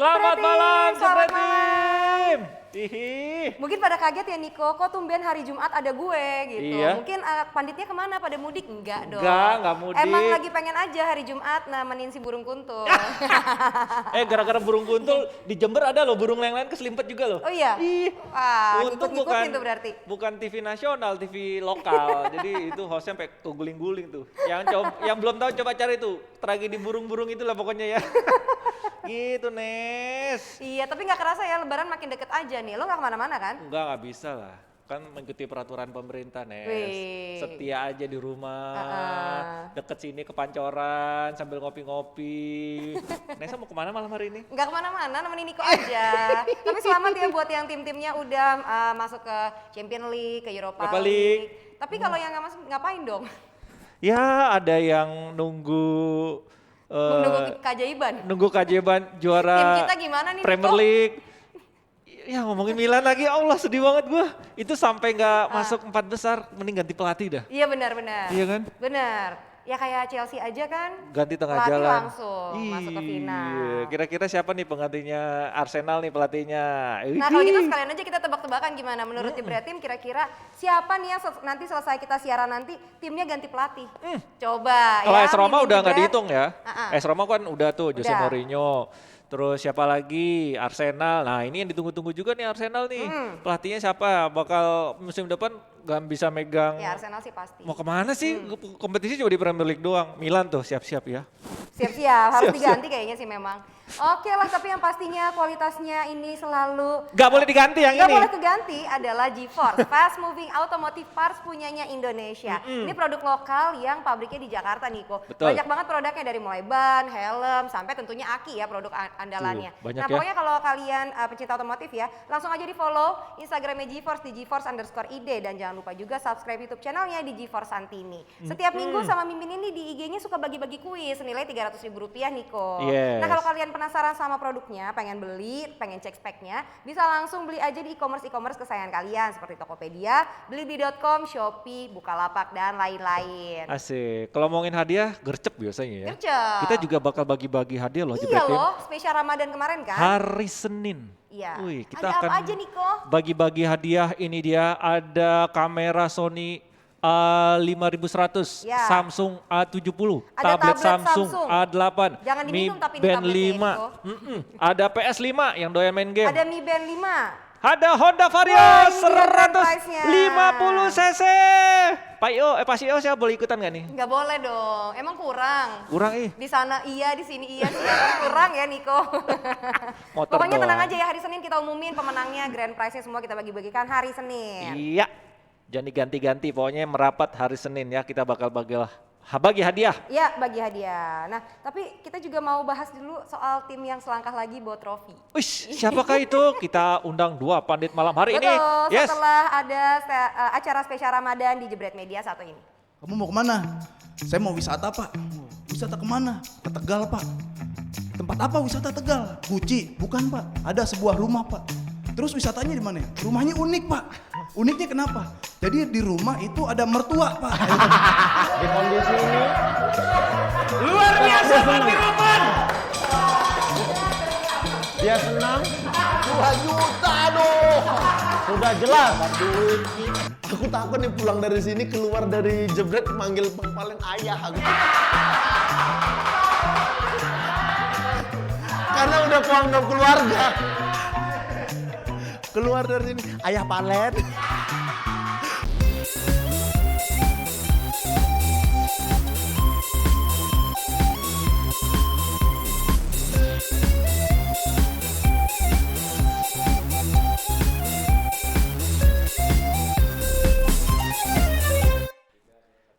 Selamat malam, Selamat Jebret malam. Tim. Hihi. Mungkin pada kaget ya Niko, kok tumben hari Jumat ada gue gitu. Iya. Mungkin panditnya kemana, pada mudik? Enggak dong. Enggak mudik. Emang lagi pengen aja hari Jumat nemenin si burung kuntul. Gara-gara burung kuntul di Jember ada loh burung yang lain keselimpet juga loh. Oh iya? Ih, Wah, untung ngikut-ngikutin tuh berarti. bukan TV nasional, TV lokal. Jadi itu hostnya sampai keguling-guling tuh. Yang belum tahu coba cari tuh tragedi burung-burung itulah pokoknya ya. Gitu Nes. Iya, tapi nggak kerasa ya Lebaran makin deket aja nih. Lo nggak kemana-mana kan? Nggak bisa lah. Kan mengikuti peraturan pemerintah Nes. Wih. Setia aja di rumah. Deket sini ke Pancoran sambil ngopi-ngopi. Nesa mau kemana malam hari ini? Nggak kemana-mana, nemenin Niko aja. Tapi selamat ya buat yang tim-timnya udah masuk ke Champions League, ke Europa League. Tapi kalau yang nggak masuk ngapain dong? Ya ada yang nunggu Nunggu keajaiban. nunggu keajaiban Tim juara kita gimana nih Premier Niko? League. Ya ngomongin Milan lagi, Allah sedih banget gua. Itu sampai nggak masuk 4 besar, mending ganti pelatih dah. Iya benar-benar. Iya kan? Benar. Ya kayak Chelsea aja kan. Ganti tengah Pelatih jalan. langsung masuk ke final. Iya, kira-kira siapa nih penggantinya Arsenal nih pelatihnya? Nah kalau gitu sekalian aja kita tebak-tebakan gimana menurut Jebret Tim kira-kira siapa nih yang nanti selesai kita siaran nanti timnya ganti pelatih. Coba Kalau ya. AS Roma mimpin udah nggak Jebret. dihitung ya. AS Roma kan udah tuh Jose Udah. Mourinho. Terus siapa lagi? Arsenal. Nah ini yang ditunggu-tunggu juga nih Arsenal nih. Pelatihnya siapa? Bakal musim depan gak bisa megang. Ya Arsenal sih pasti. Mau kemana sih? Kompetisi cuma di Premier League doang. Milan tuh siap-siap ya. Siap-siap harus Siap-siap. diganti kayaknya sih memang. Oke lah tapi yang pastinya kualitasnya ini selalu Gak boleh diganti yang Gak ini. boleh keganti adalah GeForce, Fast Moving Automotive Parts punyanya Indonesia. Ini produk lokal yang pabriknya di Jakarta Niko. Betul. Banyak banget produknya dari mulai ban, helm, sampai tentunya aki ya produk andalannya. Tuh, banyak Nah ya. pokoknya kalau kalian pecinta otomotif ya, langsung aja di follow Instagramnya GeForce di GeForce_id dan jangan lupa juga subscribe YouTube channelnya di GeForce Santini. Setiap minggu sama Mimin ini di IG-nya suka bagi-bagi kuis senilai Rp300.000 Niko. Yes. Nah kalau kalian penasaran sama produknya, pengen beli, pengen cek speknya, bisa langsung beli aja di e-commerce kesayangan kalian seperti Tokopedia, Blibli.com, Shopee, Bukalapak dan lain-lain. Asik. Kalau ngomongin hadiah gercep biasanya ya. Gercep. Kita juga bakal bagi-bagi hadiah loh Iya Jebret Tim. loh, spesial Ramadan kemarin kan? Hari Senin. Iya. Wih, kita Ada akan apa aja Niko? bagi-bagi hadiah. Ini dia ada kamera Sony A5100, Ya. Samsung A70, Ada tablet tablet Samsung Samsung. A8, Jangan Mi diminum tapi ini Band tabletnya 5, itu. ada PS5 yang doyan main game. Ada Mi Band 5. Ada Honda Vario Wah, ini dia grand prize-nya. 150 cc. Pak Io, Pak Io saya boleh ikutan nggak nih? Nggak boleh dong, emang kurang. Kurang Di sana iya, di sini iya, kurang ya Niko. Motor Pokoknya doang. tenang aja ya, hari Senin kita umumin pemenangnya, grand prize-nya semua kita bagi-bagikan hari Senin. Iya, jangan diganti-ganti. Pokoknya merapat hari Senin ya, kita bakal bagi hadiah. Ya, bagi hadiah. Nah, tapi kita juga mau bahas dulu soal tim yang selangkah lagi bawa trofi. Wih, siapakah itu? Kita undang 2 pandit malam hari ini. Betul, Yes. setelah ada acara spesial Ramadan di Jebret Media satu ini. Kamu mau kemana? Saya mau wisata pak. Wisata kemana? Ke Tegal pak. Tempat apa wisata Tegal? Guci? Bukan pak. Ada sebuah rumah pak. Terus wisatanya di mana? Rumahnya unik pak. Uniknya kenapa? Jadi di rumah itu ada mertua pak. Di kondisi ini luar biasa Pak Roman. Dia senang 2 juta dong. sudah jelas. Aku takut nih pulang dari sini keluar dari Jebret manggil pengpalen ayah aku. Karena udah kuanggap keluarga. Keluar dari sini, ayah Palen.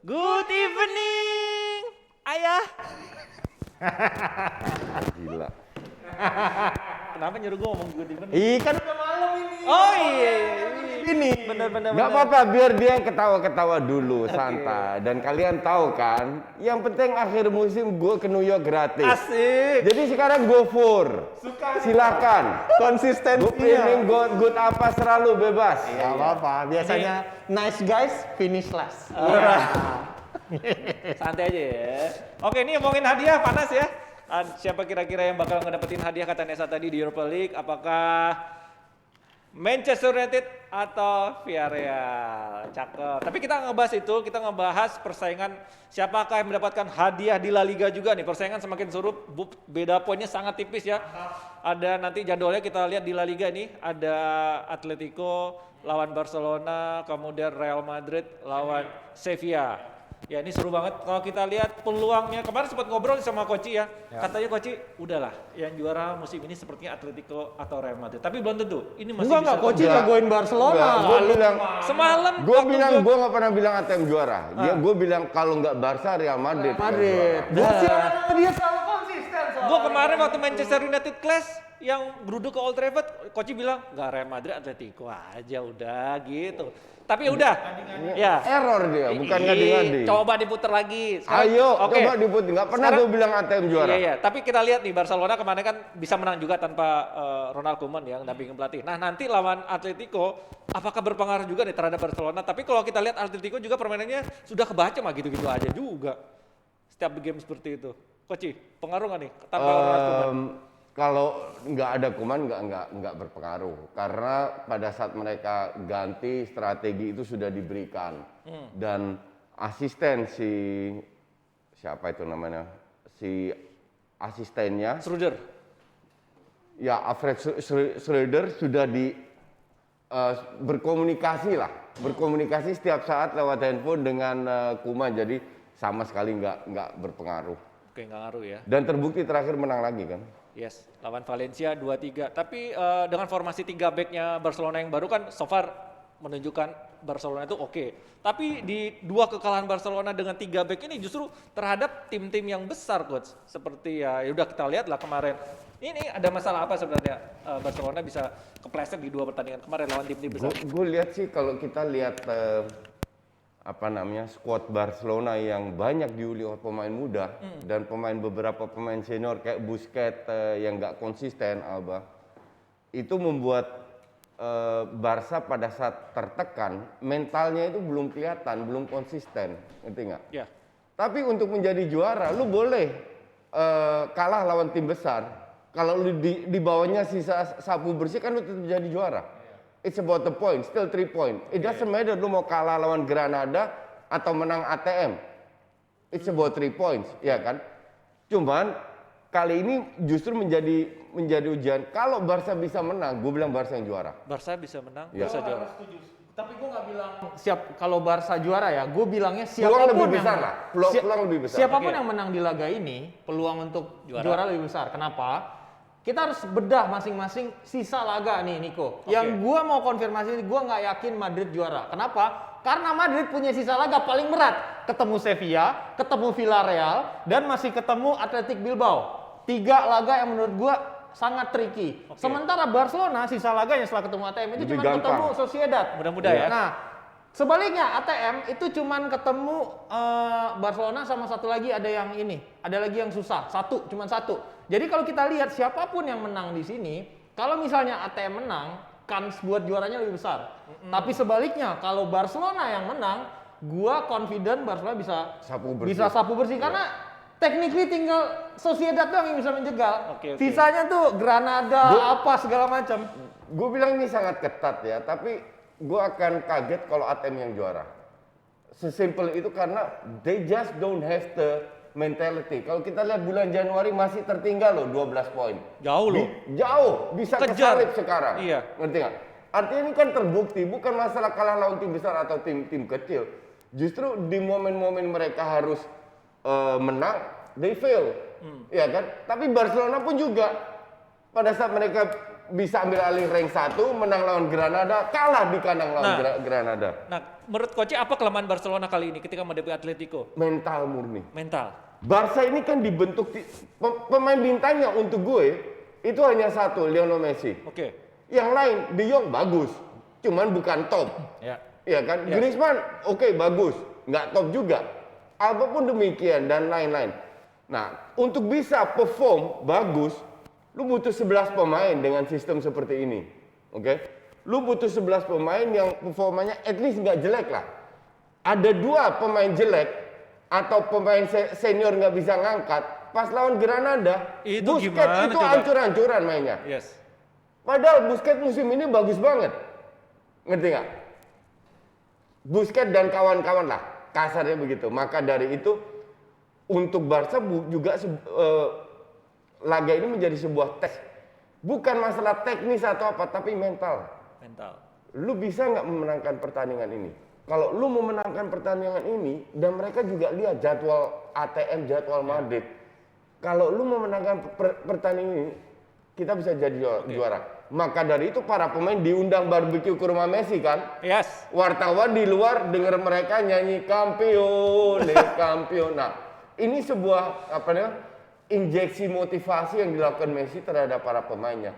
Good evening, ayah. Gila. Kenapa nyuruh gue ngomong good evening? Kan udah malam ini. Oh iya. Ini. Benar-benar. Nggak apa-apa, biar dia yang ketawa-ketawa dulu, santai. Dan kalian tahu kan, yang penting akhir musim gue ke New York gratis. Asik. Jadi sekarang go for. Silakan. Konsistensinya. Gue pilih good apa selalu bebas. Gak apa-apa, biasanya nice guys finish last. Santai aja ya. Oke, ini ngomongin hadiah panas ya. Siapa kira-kira yang bakal ngedapetin hadiah kata Nesa tadi di Europa League? Apakah Manchester United atau Villarreal? Cakep. Tapi kita ngebahas persaingan siapakah yang mendapatkan hadiah di La Liga juga nih. Persaingan semakin seru, beda poinnya sangat tipis ya. Ada nanti jadwalnya kita lihat di La Liga ini, ada Atletico lawan Barcelona, kemudian Real Madrid lawan Sevilla. Ya ini seru banget kalau kita lihat peluangnya. Kemarin sempat ngobrol sama Koci ya. Katanya Koci, udahlah yang juara musim ini sepertinya Atletico atau Real Madrid. Tapi belum tentu. Ini masih Enggak, bisa. Coach jagoin Barcelona. Gue bilang, Semalam gue waktu bilang gue nggak pernah bilang ATM juara. Gue bilang kalau nggak Barca, Real Madrid. Madrid. Dia selalu konsisten. Gue kemarin waktu Manchester United Clash yang beruduk ke Old Trafford, Koci bilang nggak Real Madrid, Atletico aja udah gitu. Tapi udah, ya. Error dia, bukan Ih, ngadi-ngadi. Coba diputer lagi. Sekarang, Ayo, oke. coba diputar. Nggak pernah Sekarang- gue bilang ATM juara. Iya. Tapi kita lihat nih Barcelona kemarin kan bisa menang juga tanpa Ronald Koeman yang dampingin pelatih. Nah nanti lawan Atletico, apakah berpengaruh juga nih terhadap Barcelona? Tapi kalau kita lihat Atletico juga permainannya sudah kebaca mah gitu-gitu aja juga. Setiap game seperti itu. Koci, pengaruh nggak nih tanpa Ronald Koeman? Kalau nggak ada Koeman nggak berpengaruh karena pada saat mereka ganti strategi itu sudah diberikan dan asisten siapa itu namanya si asistennya Schroeder. ya Alfred Schreuder sudah berkomunikasi setiap saat lewat handphone dengan Koeman, jadi sama sekali nggak berpengaruh Oke, nggak ngaruh ya. dan terbukti terakhir menang lagi kan. Yes, lawan Valencia 2-3. Tapi dengan formasi 3 back-nya Barcelona yang baru kan so far menunjukkan Barcelona itu oke. Tapi di 2 kekalahan Barcelona dengan 3 back ini justru terhadap tim-tim yang besar, Coach. Seperti ya udah kita lihat lah kemarin. Ini ada masalah apa sebenarnya Barcelona bisa kepleset di 2 pertandingan kemarin lawan tim-tim besar? Gue lihat sih kalau kita lihat skuad Barcelona yang banyak diuli oleh pemain muda dan beberapa pemain senior kayak Busquets yang nggak konsisten, Alba, itu membuat Barca pada saat tertekan mentalnya itu belum kelihatan, belum konsisten, ngerti nggak? Ya. Tapi untuk menjadi juara, lu boleh kalah lawan tim besar. Kalau lu di bawahnya sisa sapu bersih kan lu tetap jadi juara. It's about the point, still 3 point. It doesn't matter lu mau kalah lawan Granada atau menang ATM. It's about 3 points, ya kan? Cuman kali ini justru menjadi ujian. Kalau Barca bisa menang, gue bilang Barca yang juara. Barca bisa menang, Ya. Barca juara. Tapi gue nggak bilang siap kalau Barca juara ya. Gue bilangnya Peluang siapapun lebih yang besar lah. Peluang lebih besar. Siapapun Oke. yang menang di laga ini, peluang untuk Juara. juara lebih besar. Kenapa? Kita harus bedah masing-masing sisa laga nih, Niko. Yang gua mau konfirmasi, gua nggak yakin Madrid juara. Kenapa? Karena Madrid punya sisa laga paling berat. Ketemu Sevilla, ketemu Villarreal, dan masih ketemu Athletic Bilbao. 3 laga yang menurut gua sangat tricky. Sementara Barcelona sisa laganya setelah ketemu ATM itu Lebih cuma gampang. ketemu Sociedad. Mudah-mudahan ya. Nah, sebaliknya ATM itu cuman ketemu Barcelona sama satu lagi ada yang ini, ada lagi yang susah, cuman satu. Jadi kalau kita lihat siapapun yang menang di sini, kalau misalnya ATM menang, kans buat juaranya lebih besar. Tapi sebaliknya kalau Barcelona yang menang, gua confident Barcelona bisa sapu bersih karena technically tinggal Sociedad doang yang bisa menjegal. Oke. Sisanya tuh Granada apa segala macam. Gue bilang ini sangat ketat ya, tapi gue akan kaget kalau ATM yang juara. Sesimpel itu karena they just don't have the mentality. Kalau kita lihat bulan Januari masih tertinggal loh 12 poin. Jauh loh. Jauh, bisa Kejar. kesalip sekarang. Iya. Ngerti nggak? Artinya ini kan terbukti, bukan masalah kalah lawan tim besar atau tim kecil. Justru di momen-momen mereka harus menang, they fail. Ya kan? Tapi Barcelona pun juga pada saat mereka bisa ambil alih rank 1, menang lawan Granada, kalah di kandang lawan Granada. Nah, menurut Coach apa kelemahan Barcelona kali ini ketika menghadapi Atletico? Mental murni. Mental. Barca ini kan dibentuk pemain bintangnya untuk gue itu hanya satu, Lionel Messi. Oke. Yang lain, De Jong bagus, cuman bukan top. Ya. Iya kan? Yes. Griezmann oke, bagus, nggak top juga. Alba pun demikian dan lain-lain. Nah, untuk bisa perform bagus, lu butuh 11 pemain dengan sistem seperti ini. Oke? Lu butuh 11 pemain yang performanya at least nggak jelek lah. Ada 2 pemain jelek atau pemain senior nggak bisa ngangkat, pas lawan Granada, Itu Busquets gimana itu coba? hancur-hancuran mainnya. Yes. Padahal Busquets musim ini bagus banget. Ngerti nggak? Busquets dan kawan-kawan lah, kasarnya begitu. Maka dari itu, untuk Barca juga laga ini menjadi sebuah tes. Bukan masalah teknis atau apa, tapi mental. Mental. Lu bisa nggak memenangkan pertandingan ini? Kalau lu memenangkan pertandingan ini, dan mereka juga lihat jadwal ATM, jadwal Madrid. Kalau lu memenangkan pertandingan ini, kita bisa jadi juara. Maka dari itu para pemain diundang barbecue ke rumah Messi kan? Yes. Wartawan di luar dengar mereka nyanyi kampione, kampion. Nah, ini sebuah apa namanya? Injeksi motivasi yang dilakukan Messi terhadap para pemainnya.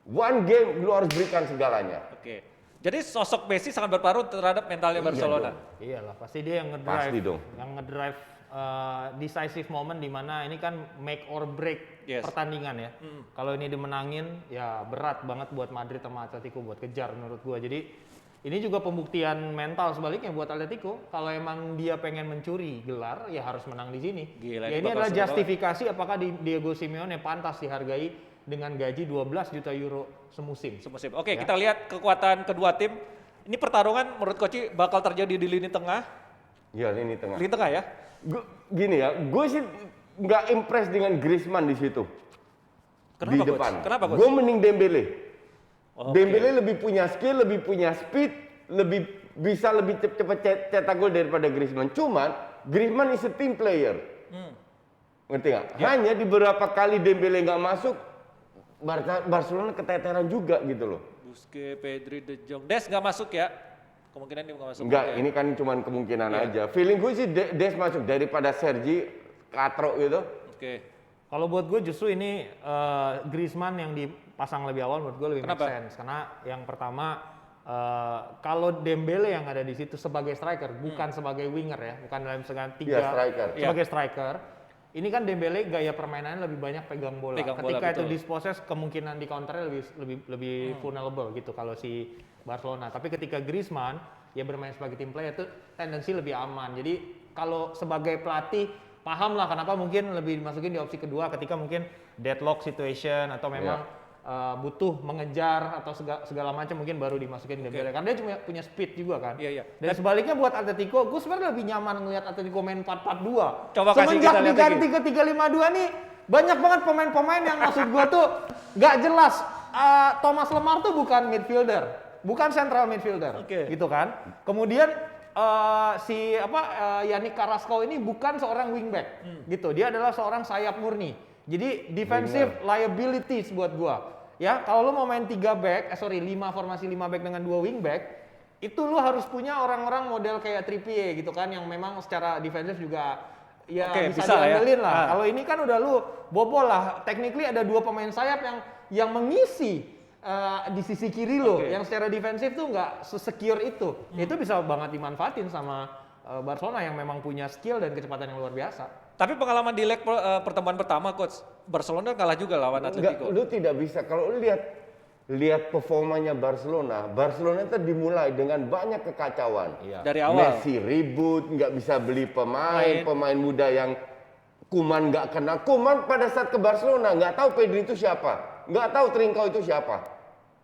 One game lu harus berikan segalanya. Oke. Jadi sosok Messi sangat berpengaruh terhadap mentalnya Barcelona. Iyalah, pasti dia yang ngedrive. Pasti dong. Yang ngedrive decisive moment di mana ini kan make or break Yes. pertandingan ya. Kalau ini dimenangin ya berat banget buat Madrid sama Atletico buat kejar menurut gua. Jadi ini juga pembuktian mental sebaliknya buat Atletico. Kalau emang dia pengen mencuri gelar ya harus menang di sini. Gila, Ya ini ini bakal adalah seru justifikasi apakah Diego Simeone pantas dihargai dengan gaji 12 juta euro semusim. Semusim. Oke, kita lihat kekuatan kedua tim. Ini pertarungan menurut Koci bakal terjadi di lini tengah. Ya, ini tengah. Lini tengah ya. Gini ya, gue sih nggak impress dengan Griezmann di situ. Kenapa, di Coach? depan. Kenapa, Coach? Gue mending Dembele. Oke. Dembele lebih punya skill, lebih punya speed, lebih bisa lebih cepat cetak gol daripada Griezmann. Cuman Griezmann is a team player. Ngerti nggak? Hanya di beberapa kali Dembele nggak masuk, Barcelona keteteran juga gitu loh. Busquets, Pedri, De Jong. Des nggak masuk ya? Kemungkinan dia nggak masuk. Enggak, ya. ini kan cuma kemungkinan Iya. aja. Feeling gue sih Des masuk daripada Sergi Katro gitu. Oke. Kalau buat gue justru ini Griezmann yang dipasang lebih awal menurut gue lebih make Kenapa? sense. Karena yang pertama kalau Dembele yang ada di situ sebagai striker, bukan sebagai winger ya, bukan dalam segala tiga Iya, striker. sebagai striker. Ini kan Dembele gaya permainannya lebih banyak pegang bola. Pegang bola, Ketika itu betul. disposes kemungkinan di counternya lebih vulnerable gitu kalau si Barcelona. Tapi ketika Griezmann ya bermain sebagai team player itu tendensi lebih aman. Jadi kalau sebagai pelatih paham lah kenapa mungkin lebih dimasukin di opsi kedua ketika mungkin deadlock situation atau memang butuh mengejar atau segala macam mungkin baru dimasukin Dembele. Karena dia cuma punya speed juga kan. Iya, iya. Dan sebaliknya buat Atletico, gue sebenarnya lebih nyaman ngelihat Atletico main 4-4-2. Coba kasih Semenjak kita lihat diganti ke 3-5-2 nih, banyak banget pemain-pemain yang maksud gue tuh nggak jelas. Thomas Lemar tuh bukan midfielder, bukan central midfielder, Oke. gitu kan. Kemudian Yannick Carrasco ini bukan seorang wingback, gitu. Dia adalah seorang sayap murni. Jadi defensive liabilities buat gua. Ya, kalau lu mau main 5 formasi 5 back dengan 2 wingback, itu lu harus punya orang-orang model kayak Trippier gitu kan yang memang secara defensif juga ya Oke, bisa bisa lah ya. diandelin lah. Ah. Kalau ini kan udah lu bobol lah. Technically ada 2 pemain sayap yang mengisi di sisi kiri lo, Oke. yang secara defensif tuh nggak secure itu. Itu bisa banget dimanfaatin sama Barcelona yang memang punya skill dan kecepatan yang luar biasa. Tapi pengalaman di leg pertemuan pertama, Coach, Barcelona kalah juga lawan Enggak, Atletico. lu tidak bisa. Kalau lu lihat performanya Barcelona itu dimulai dengan banyak kekacauan. Dari awal. Messi ribut, nggak bisa beli Main. pemain muda yang Koeman nggak kenal. Koeman pada saat ke Barcelona nggak tahu Pedri itu siapa, nggak tahu Trincao itu siapa.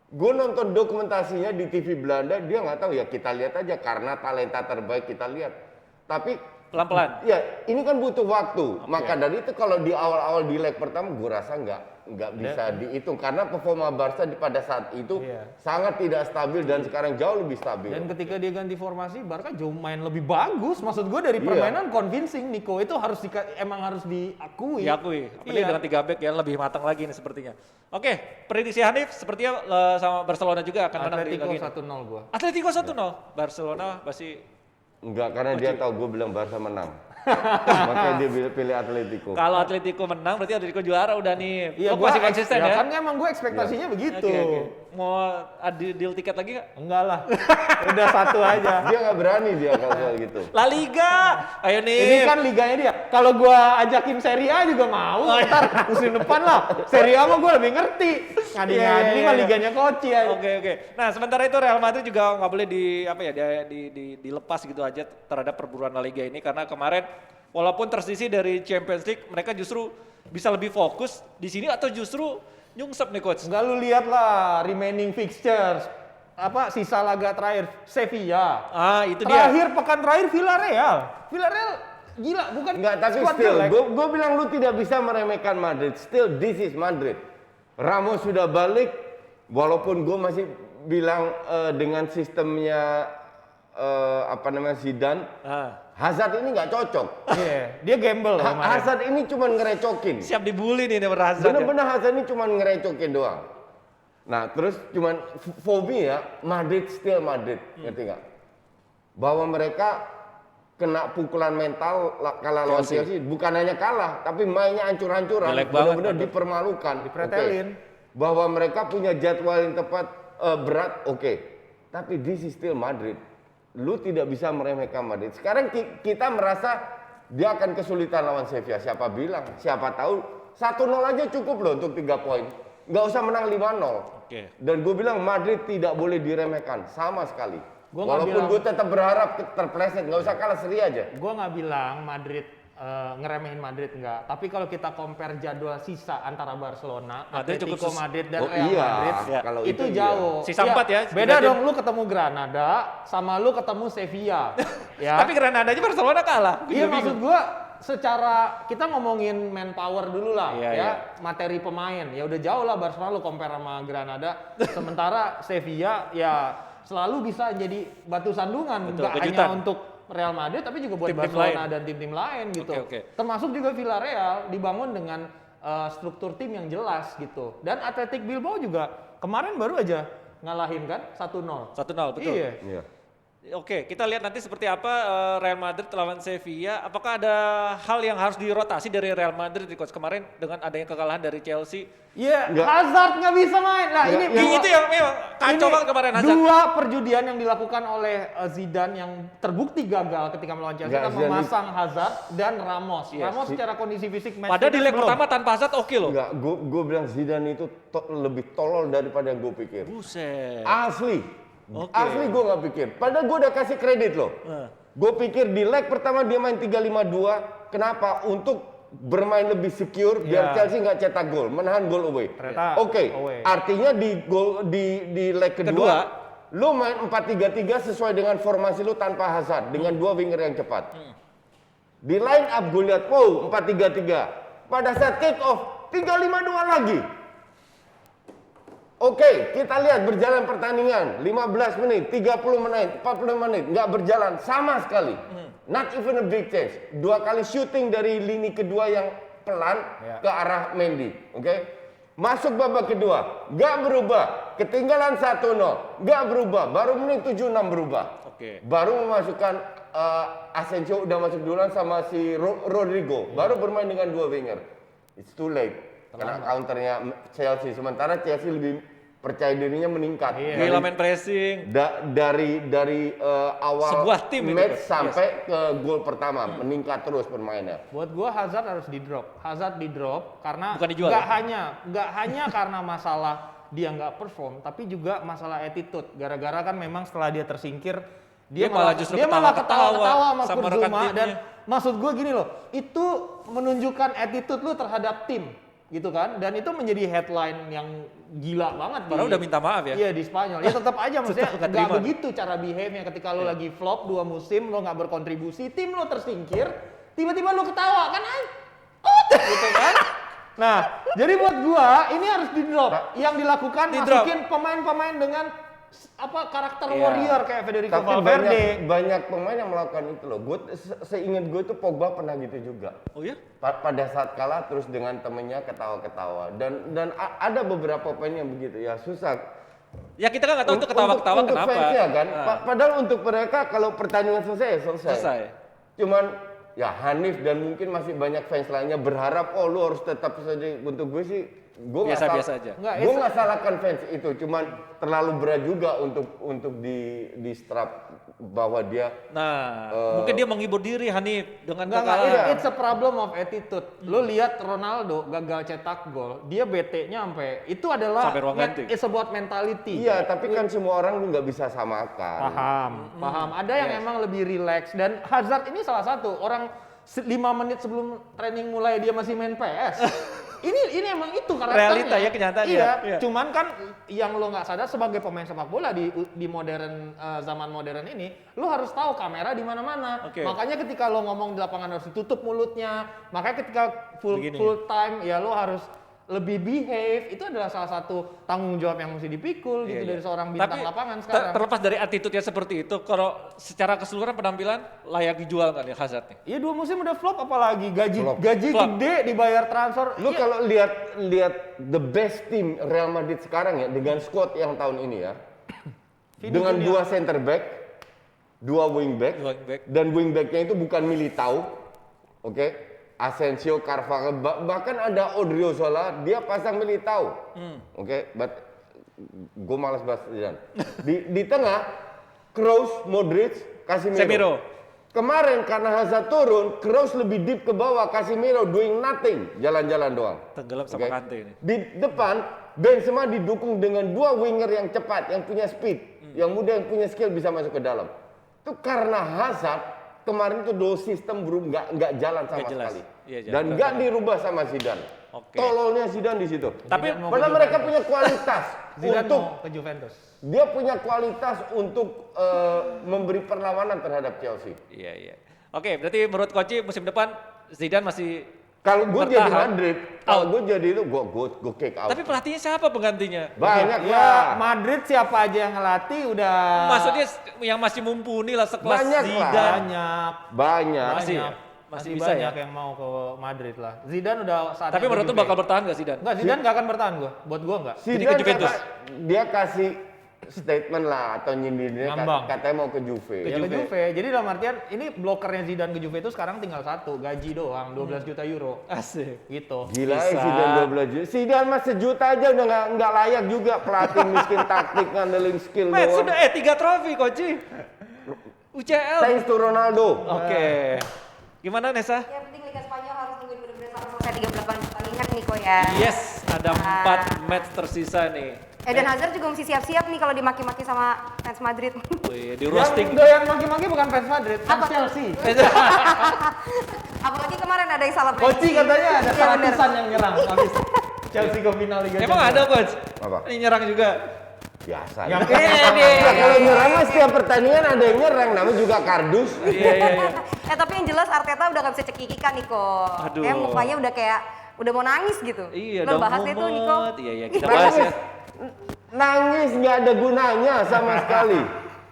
Gue nonton dokumentasinya di TV Belanda, dia nggak tahu ya, kita lihat aja karena talenta terbaik kita lihat. Tapi Pelan-pelan. ya, ini kan butuh waktu. Maka dari itu kalau di awal-awal di leg pertama, gue rasa nggak bisa dihitung karena performa Barca pada saat itu sangat tidak stabil dan sekarang jauh lebih stabil. Dan ketika dia ganti formasi, Barca jauh main lebih bagus. Maksud gue dari permainan convincing, Nico itu emang harus diakui. Diakui. Apalagi dengan 3 back yang lebih matang lagi nih sepertinya. Oke, prediksi Hanif sepertinya sama Barcelona juga akan menang di Atletico lagi. 1-0 gua. Atletico 1-0. Barcelona pasti Enggak, karena dia tahu gue bilang Barca menang. Makanya dia pilih Atletico. kalau Atletico menang berarti Atletico juara udah nih. Iya, Lo masih konsisten ya? Kan emang gue ekspektasinya begitu. Oke. Mau deal tiket lagi nggak? Enggak lah. Udah 1 aja. Dia nggak berani dia kalau soal gitu. La Liga. Ayo nih. Ini kan liganya dia. Kalau gua ajakin Serie A juga mau. Ntar musim depan lah. Serie A mah gua lebih ngerti. Ngadi-ngadi ini mah liganya Koci ya. Oke. Nah, sementara itu Real Madrid juga nggak boleh dilepas gitu aja terhadap perburuan La Liga ini karena kemarin walaupun tersisih dari Champions League, mereka justru bisa lebih fokus di sini atau justru nyungsep nih coach? Enggak, lu lihat lah remaining fixtures. Apa sisa laga terakhir Sevilla. Itu Terakhir pekan terakhir Villarreal. Villarreal gila, bukan Enggak, tapi squad still, jelek. gue bilang lu tidak bisa meremehkan Madrid. Still, this is Madrid. Ramos sudah balik, walaupun gue masih bilang dengan sistemnya Zidane, Hazard ini nggak cocok. Iya, dia gamble loh kemarin. Hazard ini cuma ngerecokin. Siap dibully nih Hazard. Bener-bener Hazard ini cuma ngerecokin doang. Nah, terus cuman for me ya, Madrid still Madrid, ngerti nggak? Bahwa mereka kena pukulan mental kalah lawan Chelsea, bukan hanya kalah, tapi mainnya hancur-hancuran, Jelek banget, benar-benar Madrid. dipermalukan. Dipretelin. Oke. Bahwa mereka punya jadwal yang tepat berat, oke. Tapi this is still Madrid. Lu tidak bisa meremehkan Madrid. Sekarang kita merasa dia akan kesulitan lawan Sevilla. Siapa bilang? Siapa tahu 1-0 aja cukup loh untuk 3 poin. Nggak usah menang 5-0. Oke. Dan gue bilang Madrid tidak boleh diremehkan sama sekali. Gua nggak Walaupun bilang- gue tetap berharap terpleset, nggak usah kalah seri aja. Gue nggak bilang Madrid ngeremehin Madrid enggak, tapi kalau kita compare jadwal sisa antara Barcelona, Madrid cukup Atletico Madrid dan Oh Real iya, Madrid, Ya. kalau itu iya. jauh. Sisa 4 ya, Beda 3 game. dong, lu ketemu Granada sama lu ketemu Sevilla. Ya. Tapi Granada aja Barcelona kalah. Gua Iya, juga maksud bingung. gua secara kita ngomongin manpower dulu lah, Iya, ya iya. materi pemain. Ya udah jauh lah Barcelona lu compare sama Granada. Sementara Sevilla ya selalu bisa jadi batu sandungan, Betul, nggak hanya kejutan. untuk Real Madrid tapi juga buat Tim-tim Barcelona lain. dan tim-tim lain gitu. Oke. Termasuk juga Villarreal dibangun dengan struktur tim yang jelas gitu. Dan Athletic Bilbao juga kemarin baru aja ngalahin kan 1-0. 1-0 betul. Iya. Iya. Oke, kita lihat nanti seperti apa Real Madrid lawan Sevilla. Apakah ada hal yang harus dirotasi dari Real Madrid di coach kemarin dengan adanya kekalahan dari Chelsea? Iya, Nggak. Hazard nggak bisa main. Nah, Nggak, ini ya. Itu yang memang kacau Ini banget kemarin Hazard. Dua perjudian yang dilakukan oleh Zidane yang terbukti gagal ketika melawan Chelsea Nggak, kan Zidane memasang Hazard dan Ramos. Yes. Ramos secara kondisi fisik match Padahal di fitness leg belum. pertama tanpa Hazard oke loh. Enggak, gue bilang Zidane itu lebih tolol daripada yang gue pikir. Buset. Asli. Oke. Asli gue nggak pikir. Padahal gue udah kasih kredit loh. Gue pikir di leg pertama dia main 3-5-2. Kenapa? Untuk bermain lebih secure biar Iya. Chelsea nggak cetak gol, menahan gol away. Ternyata Oke, away. artinya di leg kedua, lu main 4-3-3 sesuai dengan formasi lu tanpa Hazard dengan dua winger yang cepat. Di line up gue lihat, wow 4-3-3. Pada saat kick off 3-5-2 lagi. Oke, kita lihat berjalan pertandingan 15 menit, 30 menit, 40 menit nggak berjalan sama sekali. Not even a big chance. Dua kali shooting dari lini kedua yang pelan Ya. ke arah Mendy. Oke. Masuk babak kedua, nggak berubah. Ketinggalan 1-0, nggak berubah. Baru menit 76 berubah. Oke. Baru memasukkan Asensio udah masuk duluan sama si Rodrigo. Baru bermain dengan dua winger. It's too late. Karena counternya Chelsea. Sementara Chelsea lebih percaya dirinya meningkat. Iya. Gila main pressing. Dari awal Sebuah tim itu, match Coach. sampai ke gol pertama. Meningkat terus permainnya. buat gua Hazard harus di drop. Hazard di drop karena Bukan dijual, nggak hanya karena masalah dia nggak perform, tapi juga masalah attitude. Gara-gara kan memang setelah dia tersingkir Dia malah justru ketawa-ketawa ketawa-ketawa sama sama Kurt rekan Zouma. timnya. Dan maksud gue gini loh, itu menunjukkan attitude lu terhadap tim gitu kan, dan itu menjadi headline yang gila banget. Padahal udah minta maaf ya. Iya, di Spanyol. Ya tetap aja maksudnya Tetap nggak nggak terima. begitu cara behave-nya ketika lu lagi flop 2 musim, lu nggak berkontribusi, tim lu tersingkir, tiba-tiba lu ketawa kan gitu kan. Nah, jadi buat gua ini harus di drop. Yang dilakukan Di-drop. masukin pemain-pemain dengan karakter Iya. warrior kayak Federico Tapi Valverde. banyak pemain yang melakukan itu loh. Gue seingat gue itu Pogba pernah gitu juga. Oh ya? Pada saat kalah terus dengan temennya ketawa-ketawa. Dan ada beberapa pemain yang begitu. Ya susah. Ya kita kan nggak tahu itu ketawa-ketawa untuk kenapa. fansnya kan. Ah, Padahal untuk mereka kalau pertandingan selesai ya selesai. selesai. Cuman ya Hanif dan mungkin masih banyak fans lainnya berharap oh lu harus tetap saja. Untuk gue sih gue Biasa-biasa aja. Nggak, Gue nggak salahkan fans itu, cuman terlalu berat juga untuk di strap bahwa dia Nah, mungkin dia menghibur diri Hanif dengan Enggak, kekalahan. it's a problem of attitude. Lu lihat Ronaldo gagal cetak gol, dia bete-nya sampai itu adalah Sampai ruang ganti. it's about mentality. iya tapi kan semua orang lu nggak bisa samakan. Paham. Ada yang emang lebih relax dan Hazard ini salah satu orang 5 menit sebelum training mulai dia masih main PS. Ini emang itu karakternya. Realita ya, kenyataannya. Iya, Iya. cuman kan yang lo nggak sadar sebagai pemain sepak bola di modern zaman modern ini, lo harus tahu kamera di mana-mana. Oke. Makanya ketika lo ngomong di lapangan harus ditutup mulutnya. Makanya ketika Begini. full time ya lo harus lebih behave. Itu adalah salah satu tanggung jawab yang mesti dipikul gitu Iya, dari iya. seorang bintang Tapi lapangan sekarang. terlepas dari attitude-nya seperti itu, kalau secara keseluruhan penampilan layak dijual nggak nih Hazard nih? Iya 2 musim udah flop apalagi gaji Flop. gaji Flop. gede dibayar transfer. Lu Iya. kalau lihat the best team Real Madrid sekarang ya dengan squad yang tahun ini ya. dengan Junior. 2 center back, 2 wing back, Wing back. dan wing backnya itu bukan Militao. Oke. Asensio, Carvajal, bahkan ada Odriozola, dia pasang Militao. Oke, but gue malas bahas Zidane. Di tengah Kroos, Modric, Casemiro. Semiro. Kemarin karena Hazard turun, Kroos lebih deep ke bawah, Casemiro doing nothing, jalan-jalan doang. Tenggelam sama Oke. Kante ini. Di depan Benzema didukung dengan 2 winger yang cepat, yang punya speed, yang muda, yang punya skill bisa masuk ke dalam. Itu karena Hazard kemarin itu sistem nggak jalan sama Nggak jelas. sekali, Iya, jelas. dan nggak dirubah sama Zidane. Oke. Tololnya Zidane di situ. Tapi Zidane mau Padahal ke mereka Juventus. punya kualitas Zidane untuk mau ke Juventus. dia punya kualitas untuk memberi perlawanan terhadap Chelsea. Iya, iya. Oke, berarti menurut Koci musim depan Zidane masih Kalau gue jadi bertahan. Madrid, kalau gue jadi itu gue kick out. Tapi pelatihnya siapa penggantinya? Banyak Ya lah. Madrid siapa aja yang ngelatih udah Maksudnya yang masih mumpuni lah sekelas Banyak lah. Zidane. banyak. Banyak. Masih ya? Masih Masih bisa banyak ya? yang mau ke Madrid lah. Zidane udah saatnya Tapi ke menurut lu Juve. bakal bertahan gak Zidane? Enggak, Zidane nggak akan bertahan gua. Buat gua enggak. Jadi ke Zidane Juventus? dia kasih statement lah atau nyindirnya Ngambang. katanya mau ke Juve. Ya ke Juve. Juve. Jadi dalam artian ini blokernya Zidane ke Juve itu sekarang tinggal 1, gaji doang 12 juta euro. Asik. Gitu. Gila ya Bisa. Zidane 12 juta. Zidane mah sejuta aja udah nggak layak juga pelatih miskin taktik ngandelin skill Men, doang. sudah 3 trofi Koci. UCL. Thanks to Ronaldo. Oke. Gimana Nesa? Yang penting Liga Spanyol harus tungguin bener-bener sampai selesai 38 pertandingan nih kok ya. Yes, ada 4 match tersisa nih. Eden Hazard juga mesti siap-siap nih kalau dimaki-maki sama fans Madrid. Wih, di Yang roasting. doyan maki-maki bukan fans Madrid, fans Apa? Chelsea. Apalagi kemarin ada yang salah Koci katanya ada Iya, bener. 100-an yang nyerang habis Chelsea ke final Liga Emang Champions. ada Coach? Apa? Ini nyerang juga. Biasa. Yang Nah, kalau nyerang mah setiap pertandingan ada yang nyerang, namanya juga kardus. Iya, iya, iya. Tapi yang jelas Arteta udah gak bisa cekikikan Niko. Aduh. Kayak mukanya udah kayak udah mau nangis gitu. Iya, Lo dong bahas itu Niko. mumet. Iya, iya, kita bahas ya. Nangis nggak ada gunanya sama sekali.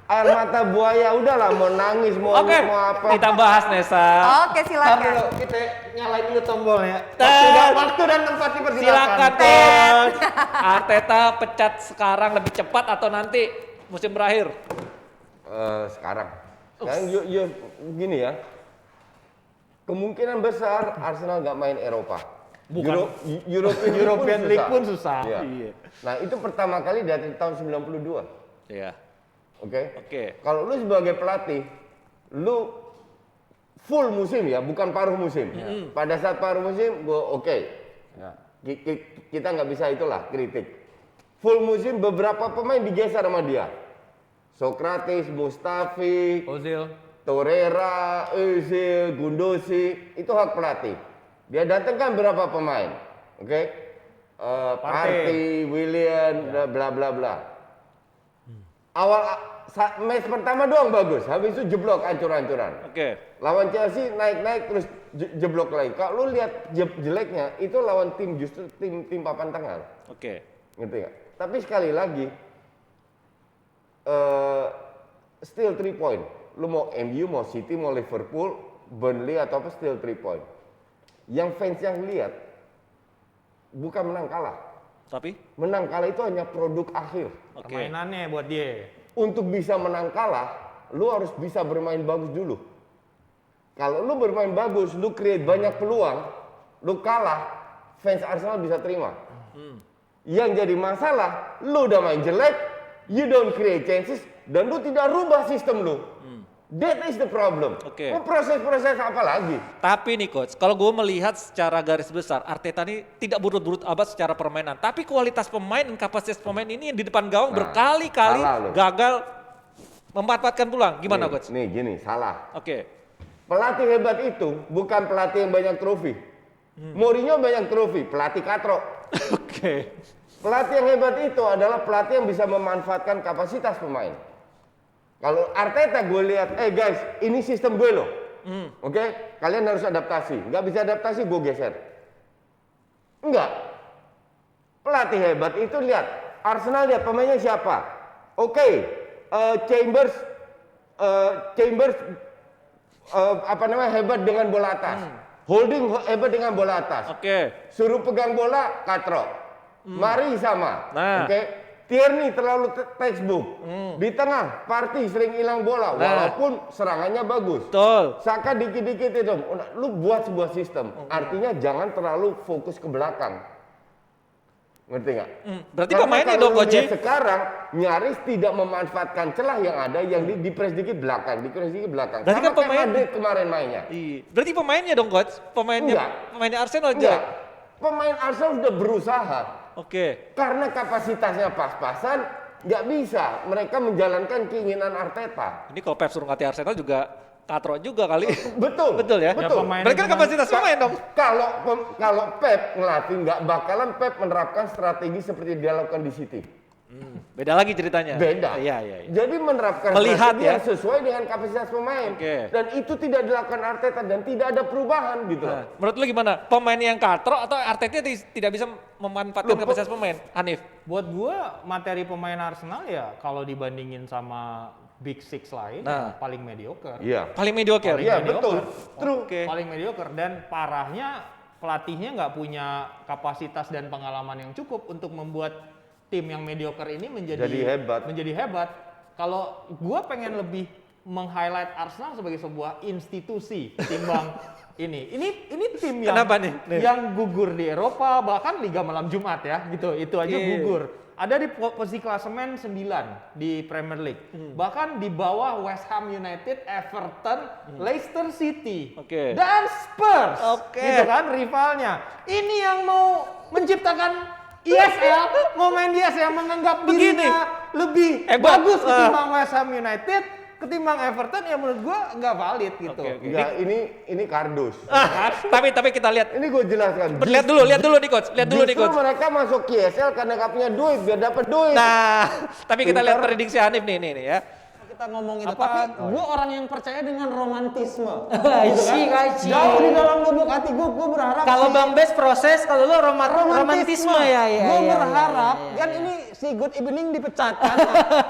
Air mata buaya udahlah mau nangis mau Oke, mau apa. kita bahas Nesa. Oke, Ntar silakan. dulu, kita nyalain dulu tombolnya. Tet. Waktu dan tempat dipersilakan. Silakan Coach. Arteta pecat sekarang lebih cepat atau nanti musim berakhir? Sekarang. Gini ya. Kemungkinan besar Arsenal nggak main Eropa. Bukan. European League pun susah. Iya. Iya. Nah itu pertama kali dari tahun 92. Iya. Oke. Oke. Kalau lu sebagai pelatih, lu full musim ya, bukan paruh musim. Pada saat paruh musim, gua oke. Ya. Kita nggak bisa itulah kritik. Full musim beberapa pemain digeser sama dia. Sokrates, Mustafi, Ozil. Torreira, Özil, Gundosi, itu hak pelatih. Dia datangkan berapa pemain, oke? Partey, Willian, bla bla bla. Awal match pertama doang bagus, habis itu jeblok hancur-hancuran. Oke. Lawan Chelsea naik-naik terus jeblok lagi. Kalau lu lihat jeleknya itu lawan tim justru tim papan tengah, Oke. ngerti nggak? Tapi sekali lagi, still 3 point. Lu mau MU, mau City, mau Liverpool, Burnley atau apa still 3 point. Yang fans yang lihat bukan menang kalah. Tapi? Menang kalah itu hanya produk akhir. Oke. Permainannya buat dia. Untuk bisa menang kalah, lu harus bisa bermain bagus dulu. Kalau lu bermain bagus, lu create banyak peluang, lu kalah, fans Arsenal bisa terima. Yang jadi masalah, lu udah main jelek, you don't create chances, dan lu tidak rubah sistem lu. That is the problem. Oke. Lu proses-proses apa lagi? Tapi nih Coach, kalau gue melihat secara garis besar, Arteta ini tidak burut-burut amat secara permainan. Tapi kualitas pemain dan kapasitas pemain ini yang di depan gawang Nah, berkali-kali salah lu. gagal memanfaatkan peluang. Gimana Nih, Coach? Nih gini, salah. Oke. Pelatih hebat itu bukan pelatih yang banyak trofi. Mourinho banyak trofi, pelatih katro. Oke. Pelatih yang hebat itu adalah pelatih yang bisa memanfaatkan kapasitas pemain. Kalau Arteta gue lihat, guys, ini sistem gue loh. Oke, kalian harus adaptasi. Nggak bisa adaptasi, gue geser. Enggak. Pelatih hebat itu lihat, Arsenal lihat pemainnya siapa. Oke, Chambers hebat dengan bola atas. Holding hebat dengan bola atas. Oke. Suruh pegang bola, katro. Mari sama. Nah. Oke. Tierney terlalu textbook. Di tengah, Partey sering hilang bola. Nah. Walaupun serangannya bagus. Betul. Saka dikit-dikit itu. Lu buat sebuah sistem. Artinya jangan terlalu fokus ke belakang. Ngerti nggak? Berarti Karena pemainnya kalau dong, lu Coach. lihat sekarang nyaris tidak memanfaatkan celah yang ada yang di press dikit belakang, di press dikit belakang. Berarti Sama kan kayak pemain- Madrid kemarin mainnya. Iya. Berarti pemainnya dong, Coach. Enggak. Pemainnya Arsenal Enggak. aja. Pemain Arsenal sudah berusaha. Oke. Karena kapasitasnya pas-pasan, nggak bisa mereka menjalankan keinginan Arteta. Ini kalau Pep suruh ngelatih Arsenal juga katro juga kali. Betul. Betul ya? Ya, Betul. pemain- Berarti kan kapasitas pemain dong. Kalau Pep ngelatih, nggak bakalan Pep menerapkan strategi seperti dia lakukan di City. Beda lagi ceritanya. Beda. Iya. Jadi menerapkan Melihat strategi ya. yang sesuai dengan kapasitas pemain. Oke. Dan itu tidak dilakukan Arteta dan tidak ada perubahan gitu. Nah, menurut lu gimana? Pemain yang katro atau Arteta tidak bisa memanfaatkan Loh, kapasitas pemain? Hanif? Buat gua materi pemain Arsenal ya kalau dibandingin sama Big Six lain Nah. ya paling mediocre. Iya. Paling mediocre. Paling Iya, mediocre. betul. True. Oke. Paling mediocre dan parahnya pelatihnya nggak punya kapasitas dan pengalaman yang cukup untuk membuat tim yang mediocre ini menjadi hebat. Kalau gua pengen lebih meng-highlight Arsenal sebagai sebuah institusi ketimbang ini. Ini tim yang Kenapa nih? yang gugur di Eropa, bahkan Liga Malam Jumat ya, gitu. Itu aja Iya. gugur. Ada di posisi klasemen 9 di Premier League. Bahkan di bawah West Ham United, Everton, Leicester City, Oke. dan Spurs. Oke. Gitu kan rivalnya. Ini yang mau menciptakan ISL, mau main di ISL menganggap Begini. dirinya lebih Hebat. bagus ketimbang West Ham United, ketimbang Everton, ya menurut gua nggak valid gitu. Oke. Enggak, ini kardus. Tapi kita lihat. Ini gue jelaskan. Lihat dulu nih coach. Lihat dulu nih Justru coach. mereka masuk KSL karena nggak punya duit, biar dapat duit. Nah, tapi kita lihat Pintar. prediksi Hanif nih ya. Kita ngomong itu, Apaan? tapi gue orang yang percaya dengan romantisme. Kaji. Jauh di dalam lubuk hati gue berharap Kalau si Bang Bes proses, kalau lo romantisme ya. Gue berharap kan ini si Good Evening dipecat kan.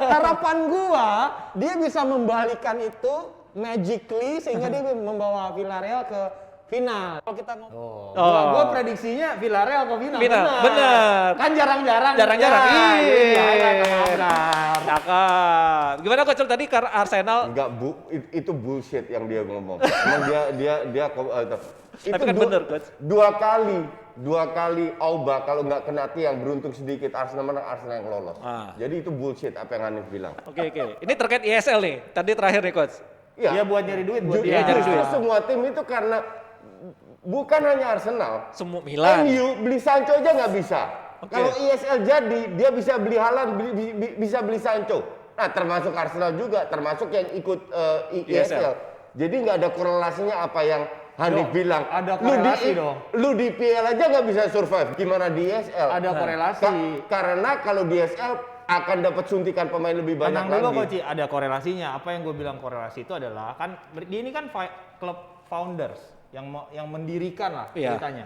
Harapan gue dia bisa membalikan itu magically sehingga dia membawa Villarreal ke final. Kalau kita ngomong Gua prediksinya Villarreal ke final. Final, benar. Kan jarang-jarang. Jarang-jarang. Ya, Iya. jadi benar. Cakep. Gimana coach tadi karena Arsenal? Enggak, itu bullshit yang dia ngomong. Emang dia itu Tapi kan bener, Coach. Dua kali Auba kalau nggak kena tiang beruntung sedikit Arsenal menang, Arsenal yang lolos. Ah. Jadi itu bullshit apa yang Hanif bilang. Oke. Ini terkait ISL nih. Tadi terakhir nih coach. Iya buat nyari duit buat Ju- dia. Justru semua tim itu karena bukan hanya Arsenal. Semua Milan. MU beli Sancho aja nggak bisa. Oke. Kalau ISL jadi, dia bisa beli Haaland, bisa beli Sancho. Nah, termasuk Arsenal juga, termasuk yang ikut ISL. Jadi nggak ada korelasinya apa yang Hanif bilang. ada korelasi dong. Lu di PL aja nggak bisa survive, gimana di ISL? Ada korelasi. Karena kalau di ISL akan dapat suntikan pemain lebih banyak Tenang dulu lagi. Coach, ada korelasinya. Apa yang gue bilang korelasi itu adalah kan dia ini kan klub founders yang mendirikan lah Iya. ceritanya.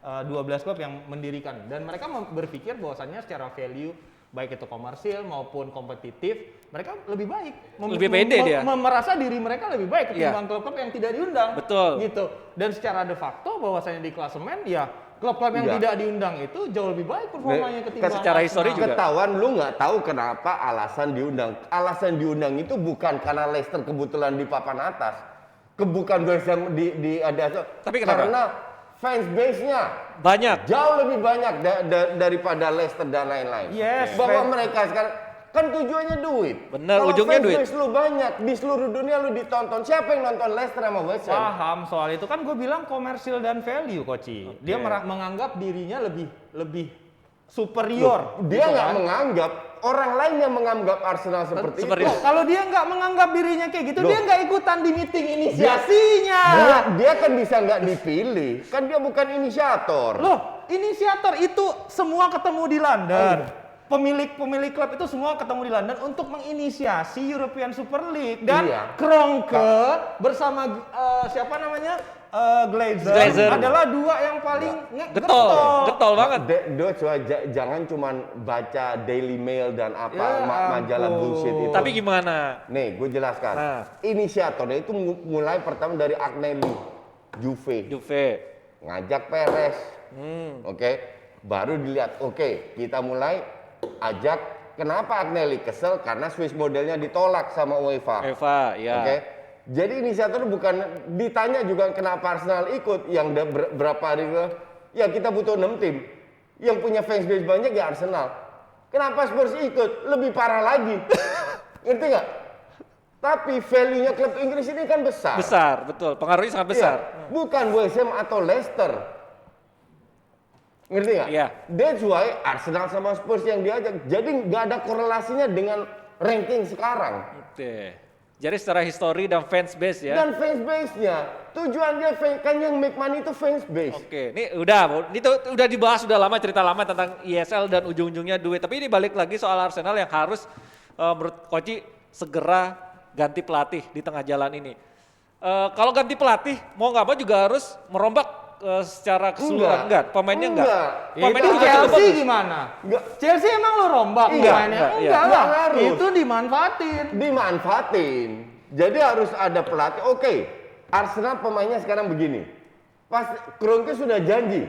12 klub yang mendirikan dan mereka berpikir bahwasannya secara value baik itu komersil maupun kompetitif mereka lebih baik. Lebih pede dia. Merasa diri mereka lebih baik Iya. ketimbang klub-klub yang tidak diundang. Betul. Gitu. Dan secara de facto bahwasanya di klasemen ya klub-klub yang Iya. tidak diundang itu jauh lebih baik performanya ketimbang secara Arsenal. histori juga. Ketahuan lu nggak tahu kenapa alasan diundang. Alasan diundang itu bukan karena Leicester kebetulan di papan atas. Bukan West Ham di ada. Tapi kenapa? Karena fans base-nya Banyak. jauh lebih banyak daripada Leicester dan lain-lain. Yes, Bahwa fans- mereka sekarang kan tujuannya duit. Bener, Kalau ujungnya fans duit. base lu banyak di seluruh dunia lu ditonton. Siapa yang nonton Leicester sama West Ham? Paham soal itu kan gue bilang komersil dan value Koci. Dia menganggap dirinya lebih superior. Dia gitu nggak kan. menganggap, orang lain yang menganggap Arsenal seperti Seperti itu. itu. Kalau dia nggak menganggap dirinya kayak gitu, Loh. dia nggak ikutan di meeting inisiasinya. Dia kan bisa nggak dipilih, kan dia bukan inisiator. Loh, inisiator itu semua ketemu di London. Pemilik klub itu semua ketemu di London untuk menginisiasi European Super League dan Iya. Kroenke bersama siapa namanya Glazer. adalah dua yang paling Getol banget. Jangan cuman baca Daily Mail dan apa Ya majalah ampun. bullshit itu. Tapi gimana? Nih, gue jelaskan. Nah. Inisiatornya itu mulai pertama dari Agnelli, Juve, Juve. ngajak Perez, oke. Baru dilihat, oke, kita mulai ajak. Kenapa Agnelli kesel? Karena Swiss modelnya ditolak sama UEFA. Eva, ya. Oke. Jadi inisiator bukan ditanya juga kenapa Arsenal ikut. Yang udah berapa hari ke, ya kita butuh 6 tim. Yang punya fans base banyak ya Arsenal. Kenapa Spurs ikut? Lebih parah lagi. Ngerti nggak? Tapi value-nya klub Inggris ini kan besar. Besar, betul. Pengaruhnya sangat besar. Iya, bukan West Ham atau Leicester. Ngerti nggak? Iya. That's why Arsenal sama Spurs yang diajak. Jadi nggak ada korelasinya dengan ranking sekarang. Oke. Jadi secara histori dan fans base ya. Dan fans base-nya. Tujuannya kan yang make money itu fans base. Oke, ini udah dibahas sudah lama, cerita lama tentang ESL dan ujung-ujungnya duit. Tapi ini balik lagi soal Arsenal yang harus menurut Koci segera ganti pelatih di tengah jalan ini. Kalau ganti pelatih mau nggak mau juga harus merombak secara keseluruhan. Enggak, pemainnya enggak. Ya, Pemainnya itu juga cukup Chelsea bagus. gimana? Enggak. Chelsea emang lo rombak Enggak, pemainnya? enggak, iya. Enggak lah, Enggak harus. itu dimanfaatin. Dimanfaatin. Jadi harus ada pelatih. Oke, Arsenal pemainnya sekarang begini. Pas Kroenke sudah janji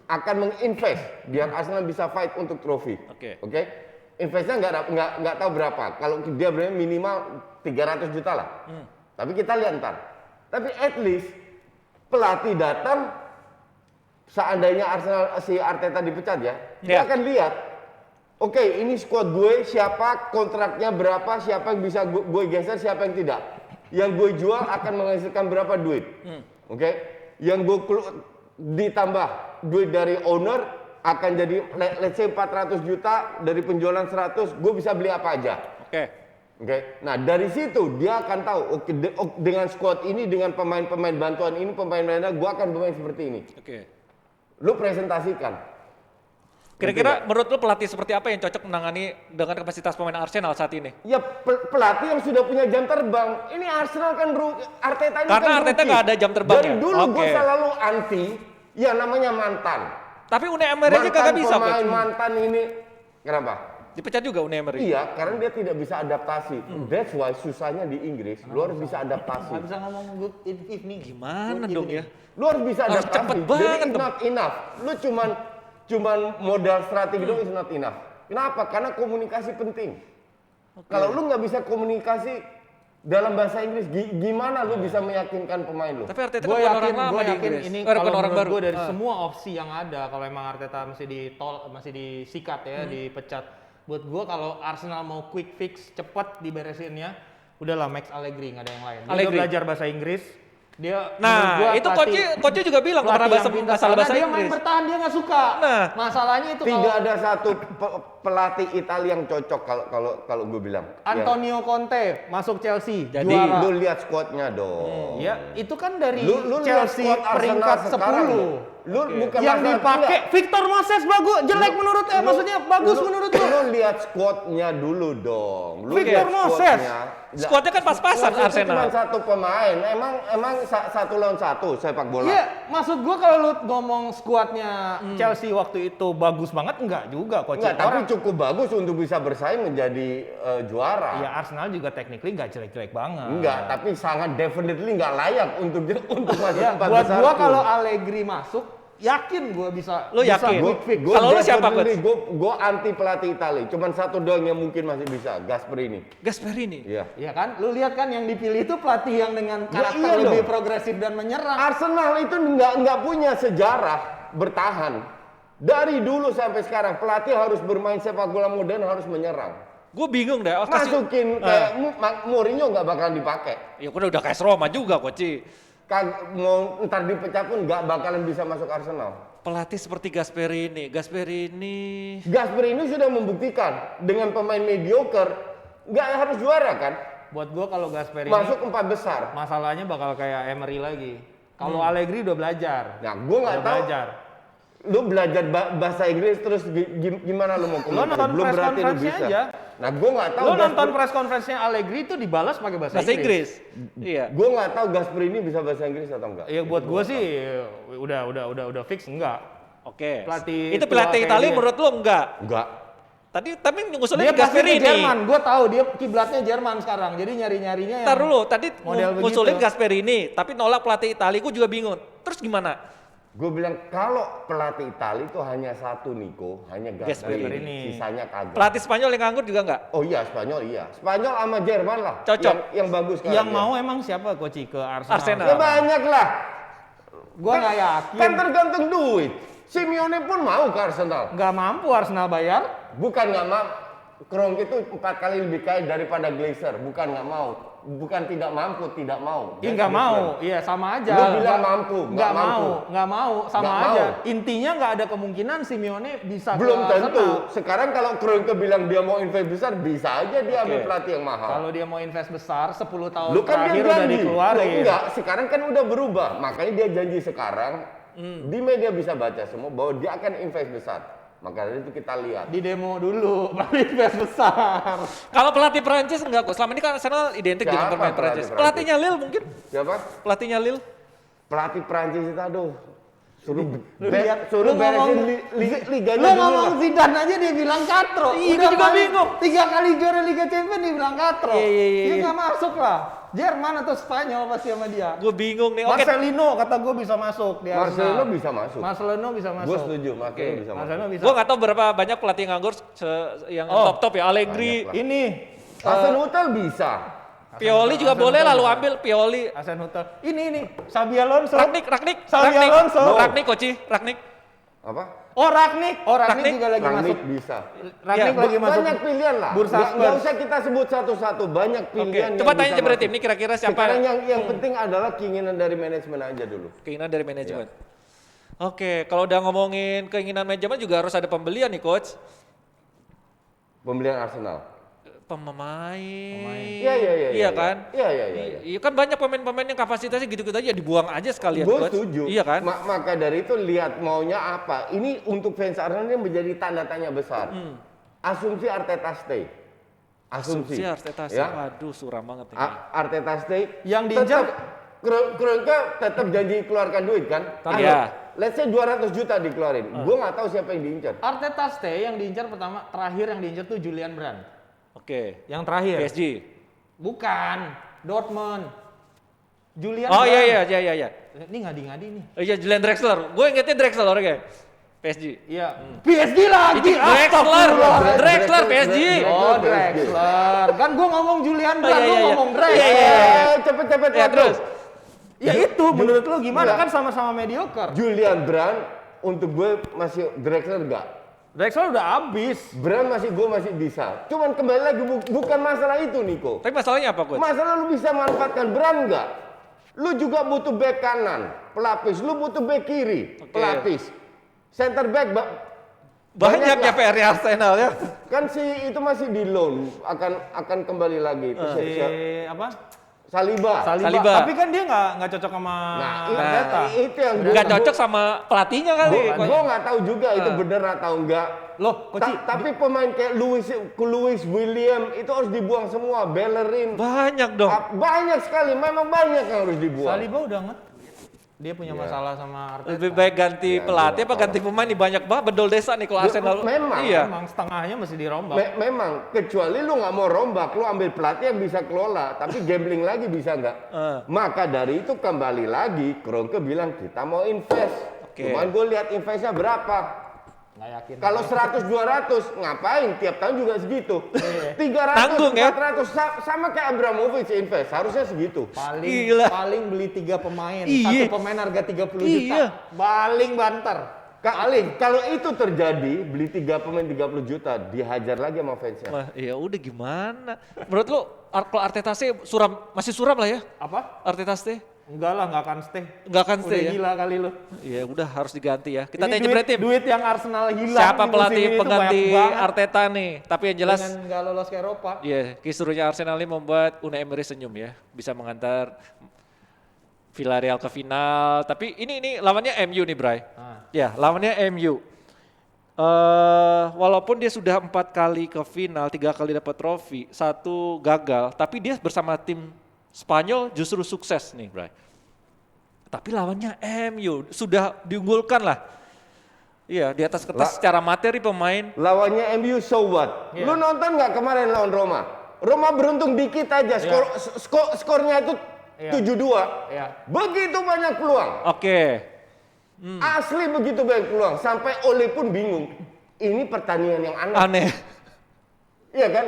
akan menginvest biar Arsenal bisa fight untuk trofi. Oke. Oke. Investnya nggak tahu berapa. Kalau dia berani minimal 300 juta lah. Tapi kita lihat ntar. Tapi at least pelatih datang, seandainya Arsenal si Arteta dipecat ya, dia Ya. akan lihat. Oke, ini squad gue, siapa kontraknya berapa, siapa yang bisa gue geser, siapa yang tidak. Yang gue jual akan menghasilkan berapa duit. Oke, yang gue ditambah duit dari owner akan jadi let's say 400 juta dari penjualan 100, gue bisa beli apa aja. Oke. Oke, nah dari situ dia akan tahu, oke, dengan squad ini, dengan pemain-pemain bantuan ini, pemain-pemainnya, gue akan bermain seperti ini. Oke. Lu presentasikan. Kira-kira menurut lu pelatih seperti apa yang cocok menangani dengan kapasitas pemain Arsenal saat ini? Ya pelatih yang sudah punya jam terbang. Ini Arsenal kan Arteta ini Karena kan Arteta rookie. nggak ada jam terbangnya. Dari dulu gue Oke. selalu anti yang namanya mantan. Tapi Unai Emery aja kagak bisa, pemain Coach. mantan ini. Kenapa? Dipecat juga Unai Emery. Iya, karena dia tidak bisa adaptasi. That's why susahnya di Inggris, lu harus bisa adaptasi. Nggak bisa ngomong good evening. Gimana dong ya? Lu harus bisa Harus adaptasi. cepet Jadi banget it's dong. not enough. Lu cuman modal strategi doang is not enough. Kenapa? Karena komunikasi penting. Kalau lu nggak bisa komunikasi dalam bahasa Inggris, gimana lu bisa meyakinkan pemain lu? Tapi Arteta Gue kan bukan orang yakin, lama gue di yakin Inggris. ini Bukan kalau orang menurut baru. gue dari semua opsi yang ada, kalau emang Arteta masih disikat ya, dipecat. Buat gue kalau Arsenal mau quick fix cepat diberesinnya, udahlah Max Allegri, nggak ada yang lain. Dia Allegri. udah belajar bahasa Inggris. Dia menurut Nah, gua itu pelatih- Coach juga bilang pelatih pernah yang pintar. masalah Karena bahasa dia main Inggris. bertahan dia nggak suka. Nah. Masalahnya itu Tidak kalau ada satu pelatih Italia yang cocok kalau gue bilang. Antonio Conte masuk Chelsea, Jadi, juara. Lu lihat squadnya dong. Ya, itu kan dari Lu lihat Chelsea squad Arsenal peringkat sekarang. 10. Lu bukan Yang masalah- dipakai enggak. Victor Moses bagus, jelek menurut maksudnya bagus menurut lu. Lu lihat squadnya dulu dong. Lu Victor lihat Moses. squadnya. Squadnya kan pas-pasan Squad itu Arsenal. cuma satu pemain. Emang satu lawan satu sepak bola. Iya, maksud gua kalau lu ngomong skuadnya Chelsea waktu itu bagus banget, enggak juga coach. Enggak, tapi cukup bagus untuk bisa bersaing menjadi juara. ya Arsenal juga technically enggak jelek-jelek banget. Enggak, tapi sangat definitely enggak layak untuk masuk Ya, empat buat besar gua tuh. kalau Allegri masuk, yakin gua bisa Lu yakin? quick fix. Kalau lu siapa, Coach? Gue anti pelatih Itali. Cuman satu doang yang mungkin masih bisa, Gasperini. Gasperini. Iya. Iya kan? Lu lihat kan yang dipilih itu pelatih yang dengan karakter iya lebih dong. progresif dan menyerang. Arsenal itu nggak punya sejarah bertahan. Dari dulu sampai sekarang pelatih harus bermain sepak bola modern, harus menyerang. Gue bingung deh. Masukin kayak Mourinho nggak bakalan dipakai. Ya udah kayak Roma juga, Coach. Mau ntar dipecat pun nggak bakalan bisa masuk Arsenal. pelatih seperti Gasperini. Gasperini sudah membuktikan dengan pemain mediocre nggak harus juara kan? Buat gua kalau Gasperini Masuk 4 besar. masalahnya bakal kayak Emery lagi. Kalau Allegri udah belajar. Nah, gua nggak Udah tahu. belajar. Lu belajar bahasa Inggris terus gimana lu mau komentar? nonton Belum press berarti lu conference-nya bisa. aja. Nah, gua nggak tahu. Lo nonton press conference-nya Allegri itu dibalas pakai bahasa Inggris. Iya. Gua nggak tahu Gasperini bisa bahasa Inggris atau enggak. Iya buat gua sih udah fix enggak. Oke. Pelatih Itu tua pelatih kayak Italia dia. menurut lo enggak? Enggak. Tapi ngusulin Dia pasti ke Gasperini. Jerman. Gua tahu dia kiblatnya Jerman sekarang. Jadi nyari-nyarinya yang Ntar dulu, tadi model ngusulin begitu. Gasperini, tapi nolak pelatih Italia, gue juga bingung. Terus gimana? Gue bilang kalau pelatih Italia itu hanya satu Niko, hanya Gasperini. Gasperini. Sisanya kagak. Pelatih Spanyol yang nganggur juga enggak? Oh iya, Spanyol iya. Spanyol sama Jerman lah. Cocok. Yang bagus sekarang. Yang ya. mau emang siapa Koci ke Arsenal? Arsenal. Ya banyak lah. Gua nggak yakin. Kan tergantung duit. Simeone pun mau ke Arsenal. Nggak mampu Arsenal bayar. Bukan nggak mau. Kroenke itu 4 kali lebih kaya daripada Glazer. Bukan nggak mau. Bukan tidak mampu, tidak mau. Iya nggak mau, iya sama aja. Lu bilang mampu, nggak nggak mampu. nggak mau, sama Nggak aja. mau. Intinya nggak ada kemungkinan Simeone bisa Belum ke tentu. Arsenal. Sekarang kalau Kroenke bilang dia mau invest besar, bisa aja dia ambil Oke. pelatih yang mahal. Kalau dia mau invest besar, 10 tahun Lu kan terakhir dia udah janji. dikeluarin. Loh, enggak, sekarang kan udah berubah. Makanya dia janji sekarang di media bisa baca semua bahwa dia akan invest besar. Maka dari itu kita lihat. Di demo dulu, baru invest besar. Kalau pelatih Prancis enggak kok. Selama ini kan Arsenal identik dengan Siapa pemain pelatih Prancis. Prancis? Pelatihnya Lille mungkin? Siapa? Pelatihnya Lille? Pelatih Prancis itu aduh. Suruh Lu beresin ngomong- liganya Lu dulu ngomong lah. Zidane aja dia bilang katro. Iya, gua juga bingung. 3 kali juara Liga Champions dia bilang katro. Iya. Dia nggak masuk lah. Jerman atau Spanyol pasti sama dia. Gue bingung nih. Oke. Marcelino kata gue bisa masuk di Marcelo Arsenal. bisa masuk. Marcelino bisa masuk. Gue setuju, Marcelo bisa masuk. Marcelino bisa. Gue nggak tahu berapa banyak pelatih nganggur yang Oh. top-top ya. Allegri, Banyak lah. Ini Hasan Hotel bisa. Pioli juga Hasan boleh Hotel lalu bisa. ambil Pioli. Asen Hotel. Ini Xabi Alonso. Ragnik. Xabi Alonso. Ragnik, Koci. Ragnik. Apa? Oh Ragnik Ragnik juga lagi Rangnick masuk. bisa. Ragnik Ya, lagi masuk. Banyak pilihan lah. Bursa Nggak Spurs. usah kita sebut satu-satu. Banyak Oke. pilihan. yang Coba tanya bisa aja berarti masuk. ini kira-kira siapa Sekarang yang penting adalah keinginan dari manajemen aja dulu. keinginan dari manajemen. Oke, kalau udah ngomongin keinginan manajemen juga harus ada pembelian nih, coach. Pembelian Arsenal. Pemain. Iya. Iya kan? Iya. Iya kan banyak pemain-pemain yang kapasitasnya gitu-gitu aja dibuang aja sekalian, Gue coach. setuju. Iya kan? Maka dari itu lihat maunya apa. Ini untuk fans Arsenal ini menjadi tanda tanya besar. Asumsi Arteta stay. Asumsi Arteta sih. Ya. Waduh, suram banget ini. Arteta stay. Yang diincar- Kroenke tetap janji keluarkan duit kan? Iya. Let's say 200 juta dikeluarin. Gue nggak tahu siapa yang diincar. Arteta stay yang diincar terakhir yang diincar tuh Julian Brand. Oke. Yang terakhir. PSG. Bukan, Dortmund. Julian Oh Brand. iya. Ini ngadi-ngadi nih. Iya, Julian Drexler. Gue ingetnya Drexler orangnya. PSG. Iya. PSG lagi. Drexler PSG. Oh, Drexler. Kan gua ngomong Julian Brand, iya, lu iya. ngomong Drexler. Iya. Cepet-cepet Ya, terus. Ya itu menurut lu gimana? Enggak. Kan sama-sama mediocre. Julian Brand untuk gue masih Drexler enggak. Drexler udah habis. Brand gue masih bisa. Cuman kembali lagi bukan masalah itu Niko. Tapi masalahnya apa, coach? Masalah lu bisa manfaatkan Brand enggak? Lu juga butuh back kanan, pelapis. Lu butuh back kiri, Oke. pelapis. Center back Banyak ya lah. PR Arsenal ya. Kan si itu masih di loan, akan kembali lagi. Itu Si apa? Saliba. Saliba. Tapi kan dia nggak cocok sama Nah, Arteta. itu yang Nggak cocok sama pelatihnya kali. Gue nggak tahu juga itu benar atau enggak. Loh, Koci. Tapi pemain kayak Louis William itu harus dibuang semua. Bellerin. Banyak dong. Banyak sekali, memang banyak yang harus dibuang. Saliba udah nggak? Dia punya masalah sama Arteta. Lebih baik ganti Ya, pelatih apa gua ganti pemain nih banyak banget bedol desa nih kalau Arsenal. memang. Iya. Emang setengahnya mesti dirombak. Memang, kecuali lu nggak mau rombak, lu ambil pelatih yang bisa kelola, tapi gambling lagi bisa nggak? Maka dari itu kembali lagi, Kroenke bilang kita mau invest. Oke. Cuman gue lihat investnya berapa? Nggak yakin. Kalau 100-200 ngapain? Tiap tahun juga segitu. 300, Tanggung ya? 400 sama kayak Abramovich invest, harusnya segitu. Gila. Paling beli 3 pemain. Iya. Satu pemain harga 30 Iya. juta. Paling banter. Kalau itu terjadi, beli 3 pemain 30 juta, dihajar lagi sama fansnya. Wah, ya udah gimana? Menurut lu kalau Arteta sih masih suram lah ya? Apa? Arteta sih? Enggak lah, nggak akan stay. Nggak akan stay Udah ya? gila kali lu. Iya udah harus diganti ya. Kita Ini tanya duit, berarti duit yang Arsenal hilang siapa di musim pelatih ini tuh pengganti banyak banget. Arteta nih. Tapi yang jelas Dengan nggak lolos ke Eropa. ya kisruhnya Arsenal ini membuat Unai Emery senyum ya. Bisa mengantar Villarreal ke final. Tapi ini lawannya MU nih Bray. Ya lawannya MU. Walaupun dia sudah 4 kali ke final, 3 kali dapat trofi, 1 gagal, tapi dia bersama tim Spanyol justru sukses nih, Bray. Tapi lawannya MU sudah diunggulkan lah. Iya, di atas kertas secara materi pemain. Lawannya MU so what? Lu nonton nggak kemarin lawan Roma? Roma beruntung dikit aja, skornya itu 7-2. Iya. Begitu banyak peluang. Oke. Asli begitu banyak peluang. Sampai Ole pun bingung. Ini pertandingan yang aneh. Aneh. Iya kan?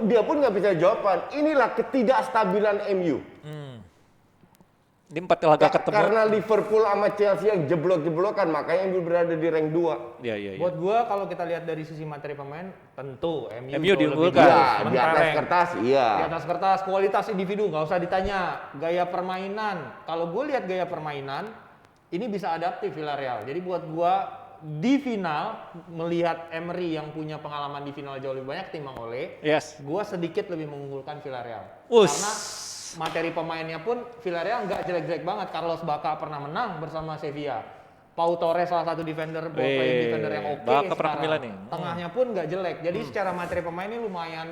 Dia pun nggak bisa jawaban. Inilah ketidakstabilan MU. Ini 4 laga ketemu. Karena Liverpool sama Chelsea yang jeblok-jeblokan, makanya MU berada di rank 2. Iya. Buat gua kalau kita lihat dari sisi materi pemain, tentu MU MU jauh lebih diunggulkan. bagus. Ya, di atas Mentereng. kertas, Di iya. atas kertas, kualitas individu nggak usah ditanya. Gaya permainan, kalau gue lihat gaya permainan, ini bisa adaptif Villarreal. Jadi buat gua di final melihat Emery yang punya pengalaman di final jauh lebih banyak timbang Ole, Yes. gua sedikit lebih mengunggulkan Villarreal. Us. Karena materi pemainnya pun Villarreal nggak jelek-jelek banget. Carlos Bacca pernah menang bersama Sevilla. Pau Torres salah satu defender, ball playing defender yang oke. Bacca pernah ke sekarang. Milan nih. Tengahnya pun nggak jelek. Jadi secara materi pemain ini lumayan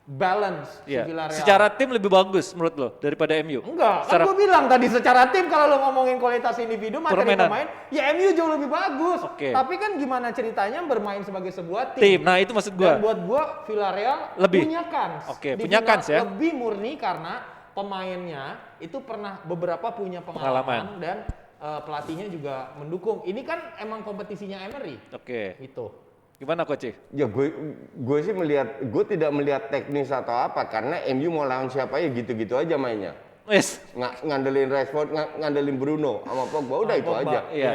balance si Iya. Villarreal. Secara tim lebih bagus menurut lo daripada MU? Enggak, Secara kan gue bilang tadi secara tim kalau lo ngomongin kualitas individu, materi Permainan. pemain, ya MU jauh lebih bagus. Oke. Tapi kan gimana ceritanya bermain sebagai sebuah tim. Nah, itu maksud gua. Dan buat gua Villarreal Lebih. punya kans. Oke, Di punya final kans ya. Lebih murni karena pemainnya itu pernah beberapa punya pengalaman dan pelatihnya juga mendukung. Ini kan emang kompetisinya Emery. Oke. Gitu. Gimana Coach? Ya gue sih gue tidak melihat teknis atau apa karena MU mau lawan siapa ya gitu-gitu aja mainnya. Yes. Ngandelin Rashford, ngandelin Bruno sama Pogba udah itu Pogba, aja. Iya.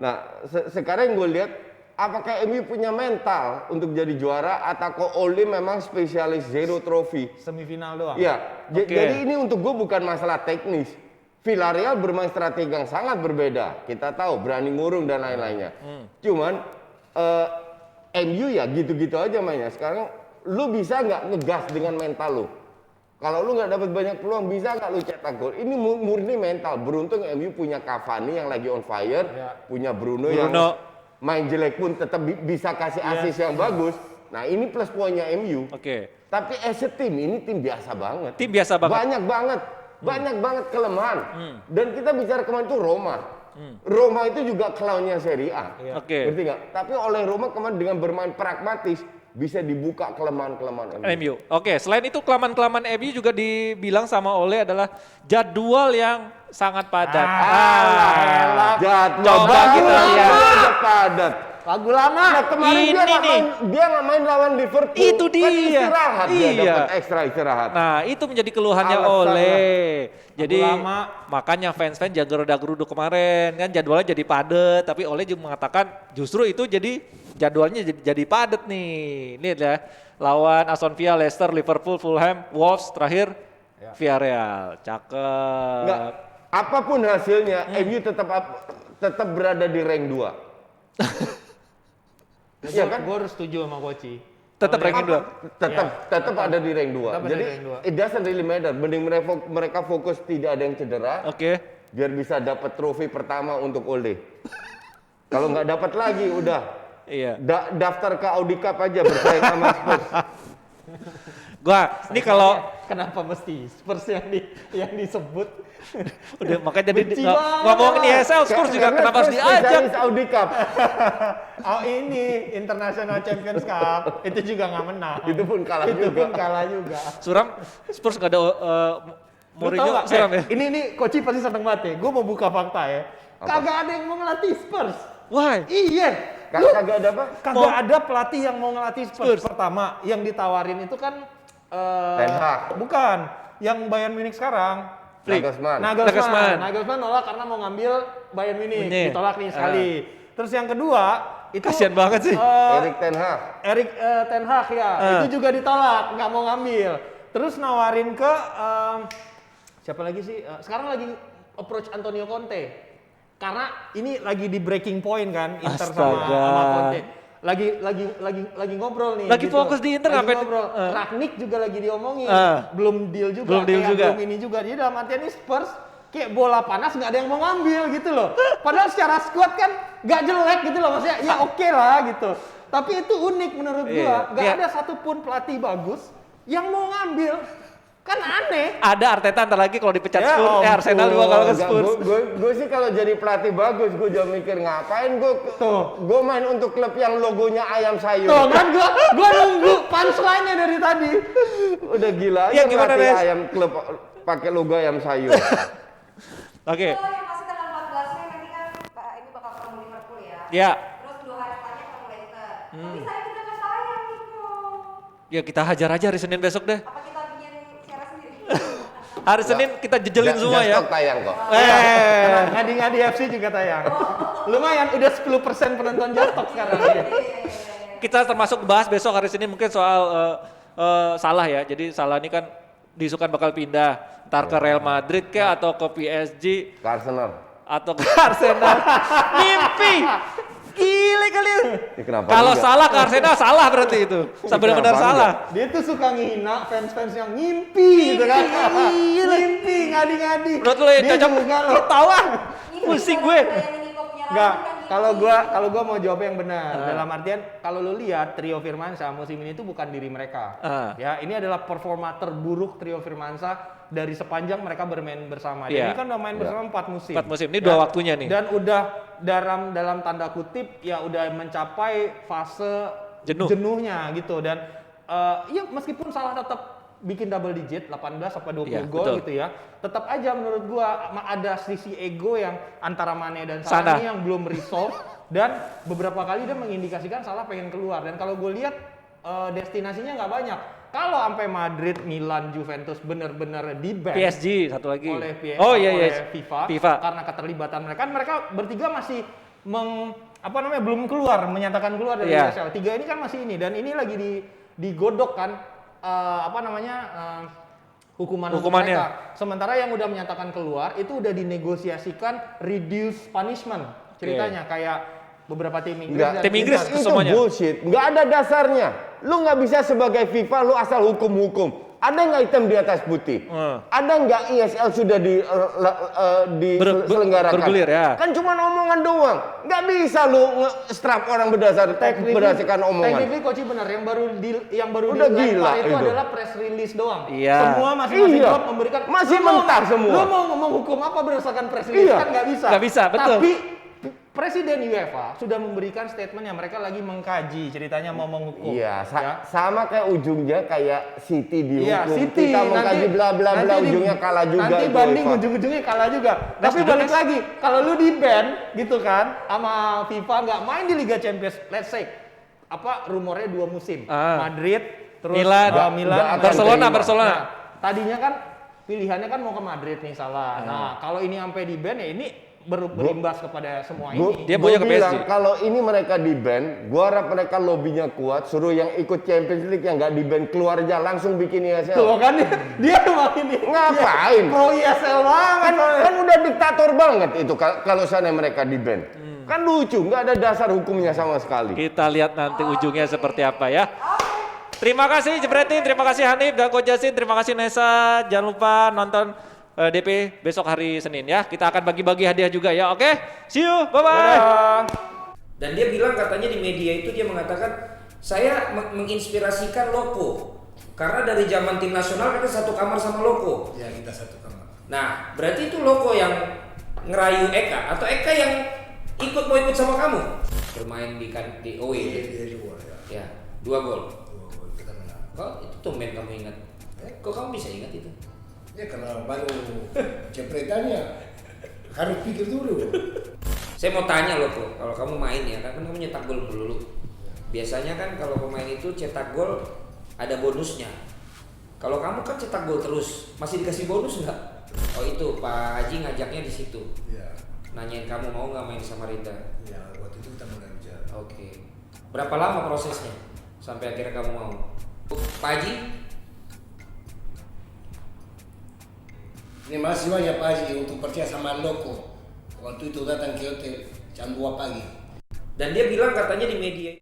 Nah, sekarang gue lihat apakah MU punya mental untuk jadi juara atau kok Ole memang spesialis zero trophy? Semifinal doang. Iya, Oke. jadi ini untuk gue bukan masalah teknis. Villarreal bermain strategi yang sangat berbeda. Kita tahu berani ngurung dan lain-lainnya. Cuman MU ya gitu-gitu aja mainnya. Sekarang lu bisa nggak ngegas dengan mental lu? Kalau lu nggak dapat banyak peluang, bisa nggak lu cetak gol? Ini murni mental. Beruntung MU punya Cavani yang lagi on fire, punya Bruno yang main jelek pun tetap bisa kasih assist yang bagus. Nah ini plus poinnya MU. Oke. Tapi as a team ini tim biasa banget. Tim biasa banget. Banyak banget kelemahan. Dan kita bicara kemarin itu Roma. Roma itu juga clownnya Serie A. Oke. Ngerti nggak? Tapi oleh Roma kemarin dengan bermain pragmatis bisa dibuka kelemahan-kelemahan MU. Oke, selain itu kelemahan-kelemahan MU juga dibilang sama Ole adalah jadwal yang sangat padat. Coba kita lihat. padat. Lagu lama. Nah, kemarin Ini nih. dia nggak main lawan Liverpool. Itu Kan dia. istirahat dia Iya. dapat ekstra istirahat. Nah, itu menjadi keluhannya Alasan Ole. lah. Jadi Lagu lama. makanya fans-fans jaga geruduk kemarin kan jadwalnya jadi padat, tapi Ole juga mengatakan justru itu jadi jadwalnya jadi padat nih. Ini ya lawan Aston Villa, Leicester, Liverpool, Fulham, Wolves, terakhir Villarreal. Cakep. Nggak, apapun hasilnya, MU tetap berada di rank 2. Iya kan? Gue harus setuju sama Koci. Tetap ranking 2. Tetap ada di rank 2. Tetap ada Jadi di rank 2. it doesn't really matter. Mending mereka fokus tidak ada yang cedera, Oke. biar bisa dapat trofi pertama untuk Ole. Kalau nggak dapat lagi, udah Iya. daftar ke Audi Cup aja bersaing sama Spurs. Ini kalau Kenapa mesti Spurs yang disebut? udah makanya jadi Benci banget. ngomongin ESL Spurs juga Karena kenapa harus Spurs diajak? spesialis Audi Cup. Oh ini International Champions Cup itu juga nggak menang. Itu pun kalah Itu juga. pun kalah juga. Suram Spurs gak ada Lu tau Mourinho nggak? suram ya? Ini Koci pasti seneng banget ya. Gue mau buka fakta ya. Kagak ada yang mau ngelatih Spurs. Why? Iya. Kagak ada apa? Kagak ada pelatih yang mau ngelatih Spurs. Pertama, yang ditawarin itu kan Ten Hag. bukan yang Bayern Munich sekarang. Nagelsmann. Nagelsmann nolak karena mau ngambil Bayern Munich. Munich. Ditolak nih sekali. Terus yang kedua itu Kasian banget sih. Erik ten Hag. Ten Hag ya, itu juga ditolak, nggak mau ngambil. Terus nawarin ke siapa lagi sih? Sekarang lagi approach Antonio Conte. Karena ini lagi di breaking point kan Inter Astaga. sama Conte. Lagi ngobrol nih. Lagi fokus di Inter, Lagi ngapain? ngobrol. Rangnick juga lagi diomongin. Belum deal juga. Belum ini juga. Jadi dalam artian ini Spurs kayak bola panas nggak ada yang mau ngambil gitu loh. Padahal secara squad kan nggak jelek gitu loh, maksudnya ya oke lah gitu. Tapi itu unik menurut gua, nggak ada satupun pelatih bagus yang mau ngambil. Kan aneh. Ada Arteta ntar lagi kalau dipecat Ya Spurs, Arsenal juga kalau ke Spurs. Gue sih kalau jadi pelatih bagus, gue juga mikir ngapain gue main untuk klub yang logonya ayam sayur. Tuh kan gua nunggu punchline-nya dari tadi. Udah gila Ya, aja gimana, pelatih Nes? ayam klub pakai logo ayam sayur. Oke. Kalau yang pasti tanggal 14-nya nanti kan ini bakal ketemu Liverpool ya. Ya. Terus 2 hari setelahnya ketemu Leicester. Tapi saya kita nggak sayang gitu. Ya kita hajar aja hari Senin besok deh. Apa kita bikin siaran sendiri? Hari Senin kita jejelin semua ya. Jastok tayang kok. Ngadi-ngadi FC juga tayang. Lumayan udah 10% penonton Jastok sekarang. Kita termasuk bahas besok hari Senin mungkin soal Salah ya. Jadi Salah ini kan diisukan bakal pindah entar ke Real Madrid ke atau ke PSG Ke Arsenal. atau ke Arsenal. Mimpi. Gile kali. Ya, kenapa Kalau enggak? salah ke Arsenal salah berarti itu. Benar-benar Kenapa salah. Dia tuh suka ngehina fans-fans yang ngimpi gitu kan. Ngimpi, ngadi-ngadi. Menurut lu yang Dia cocok juga lu loh. tahu ah. Pusing gue. Enggak, kalau gua mau jawab yang benar. Dalam artian kalau lu lihat trio Firmansyah musim ini tuh bukan diri mereka. Ya, ini adalah performa terburuk trio Firmansyah dari sepanjang mereka bermain bersama. Dan Iya. ini kan udah main bersama 4 musim. 4 musim. Ini 2 waktunya nih. Dan udah dalam tanda kutip ya udah mencapai fase jenuhnya gitu. Dan ya meskipun Salah tetap bikin double digit 18 sampai 20 Iya, gol betul. gitu ya. Tetap aja menurut gua ada sisi ego yang antara Mane dan Sana. Salah ini yang belum resolve dan beberapa kali dia mengindikasikan Salah pengen keluar dan kalau gue lihat destinasinya nggak banyak. Kalau sampai Madrid, Milan, Juventus benar-benar di-ban PSG satu lagi. oleh Oh iya oleh iya. FIFA karena keterlibatan mereka kan mereka bertiga masih belum keluar menyatakan keluar dari Iya. USL. 3 ini kan masih ini dan ini lagi digodok kan hukumannya mereka. Sementara yang udah menyatakan keluar itu udah dinegosiasikan reduce punishment ceritanya kayak beberapa tim Inggris. Enggak, dan Tim Inggris Inter. itu semuanya. bullshit. Nggak ada dasarnya. Lu nggak bisa sebagai FIFA lu asal hukum-hukum. Ada nggak hitam di atas putih? Ada nggak ISL sudah diselenggarakan? bergulir ya. Kan cuma omongan doang. Nggak bisa lu nge-strap orang berdasarkan omongan. Technically Coach benar yang baru Udah dilempar gila itu itu. adalah press release doang. Iya. Semua masing-masing Iya. klub memberikan Masih lu mau- mentah semua. Lu mau ngomong hukum apa berdasarkan press release Iya. kan nggak bisa. Nggak bisa, betul. Tapi Presiden UEFA sudah memberikan statement yang mereka lagi mengkaji ceritanya mau menghukum. Iya, ya. sama kayak ujungnya kayak City dihukum. Iya, City Kita mengkaji bla bla bla, ujungnya kalah juga. Nanti itu banding UEFA. ujung-ujungnya kalah juga. Tapi balik lagi, kalau lu di ban gitu kan sama FIFA nggak main di Liga Champions, let's say rumornya 2 musim. Madrid terus Milan, Milan nggak akan Barcelona. terima. Nah, tadinya kan pilihannya kan mau ke Madrid nih Salah. Nah, kalau ini sampai di ban ya ini berimbas kepada semua ini. Dia maunya ke PSG. Kalau ini mereka di ban, gua harap mereka lobbynya kuat, suruh yang ikut Champions League yang nggak di ban keluar aja langsung bikin ISL. Tuh kan dia emang ini. Ngapain? Pro ISL banget. Kan udah diktator banget itu kalau sana mereka di ban. Kan lucu, nggak ada dasar hukumnya sama sekali. Kita lihat nanti ujungnya seperti apa ya. Terima kasih Jebretin, terima kasih Hanif dan Coach Jasin, terima kasih Nesa. Jangan lupa nonton DP besok hari Senin ya. Kita akan bagi-bagi hadiah juga ya. Oke, see you, bye-bye. Dan dia bilang katanya di media itu dia mengatakan saya menginspirasikan Loko karena dari zaman tim nasional kita satu kamar sama Loko. Ya kita satu kamar. Nah berarti itu Loko yang ngerayu Eka atau Eka yang mau ikut sama kamu bermain di OE. Dia dua ya. Ya 2 gol. 2 gol kita menang. Kok itu tumben kamu ingat? Kok kamu bisa ingat itu? Ya karena baru cepretannya harus pikir dulu. Saya mau tanya loh kok, kalau kamu main ya kan kamu nyetak gol melulu. Biasanya kan kalau pemain itu cetak gol ada bonusnya. Kalau kamu kan cetak gol terus, masih dikasih bonus nggak? Oh itu Pak Haji ngajaknya di situ. Ya. Nanyain kamu mau nggak main sama Rida? Ya waktu itu kita mulai bicara. Oke. Berapa lama prosesnya sampai akhirnya kamu mau? Pak Haji? Ini masih banyak Pak Haji untuk percaya sama Loko. Waktu itu datang ke hotel jam 2 pagi. Dan dia bilang katanya di media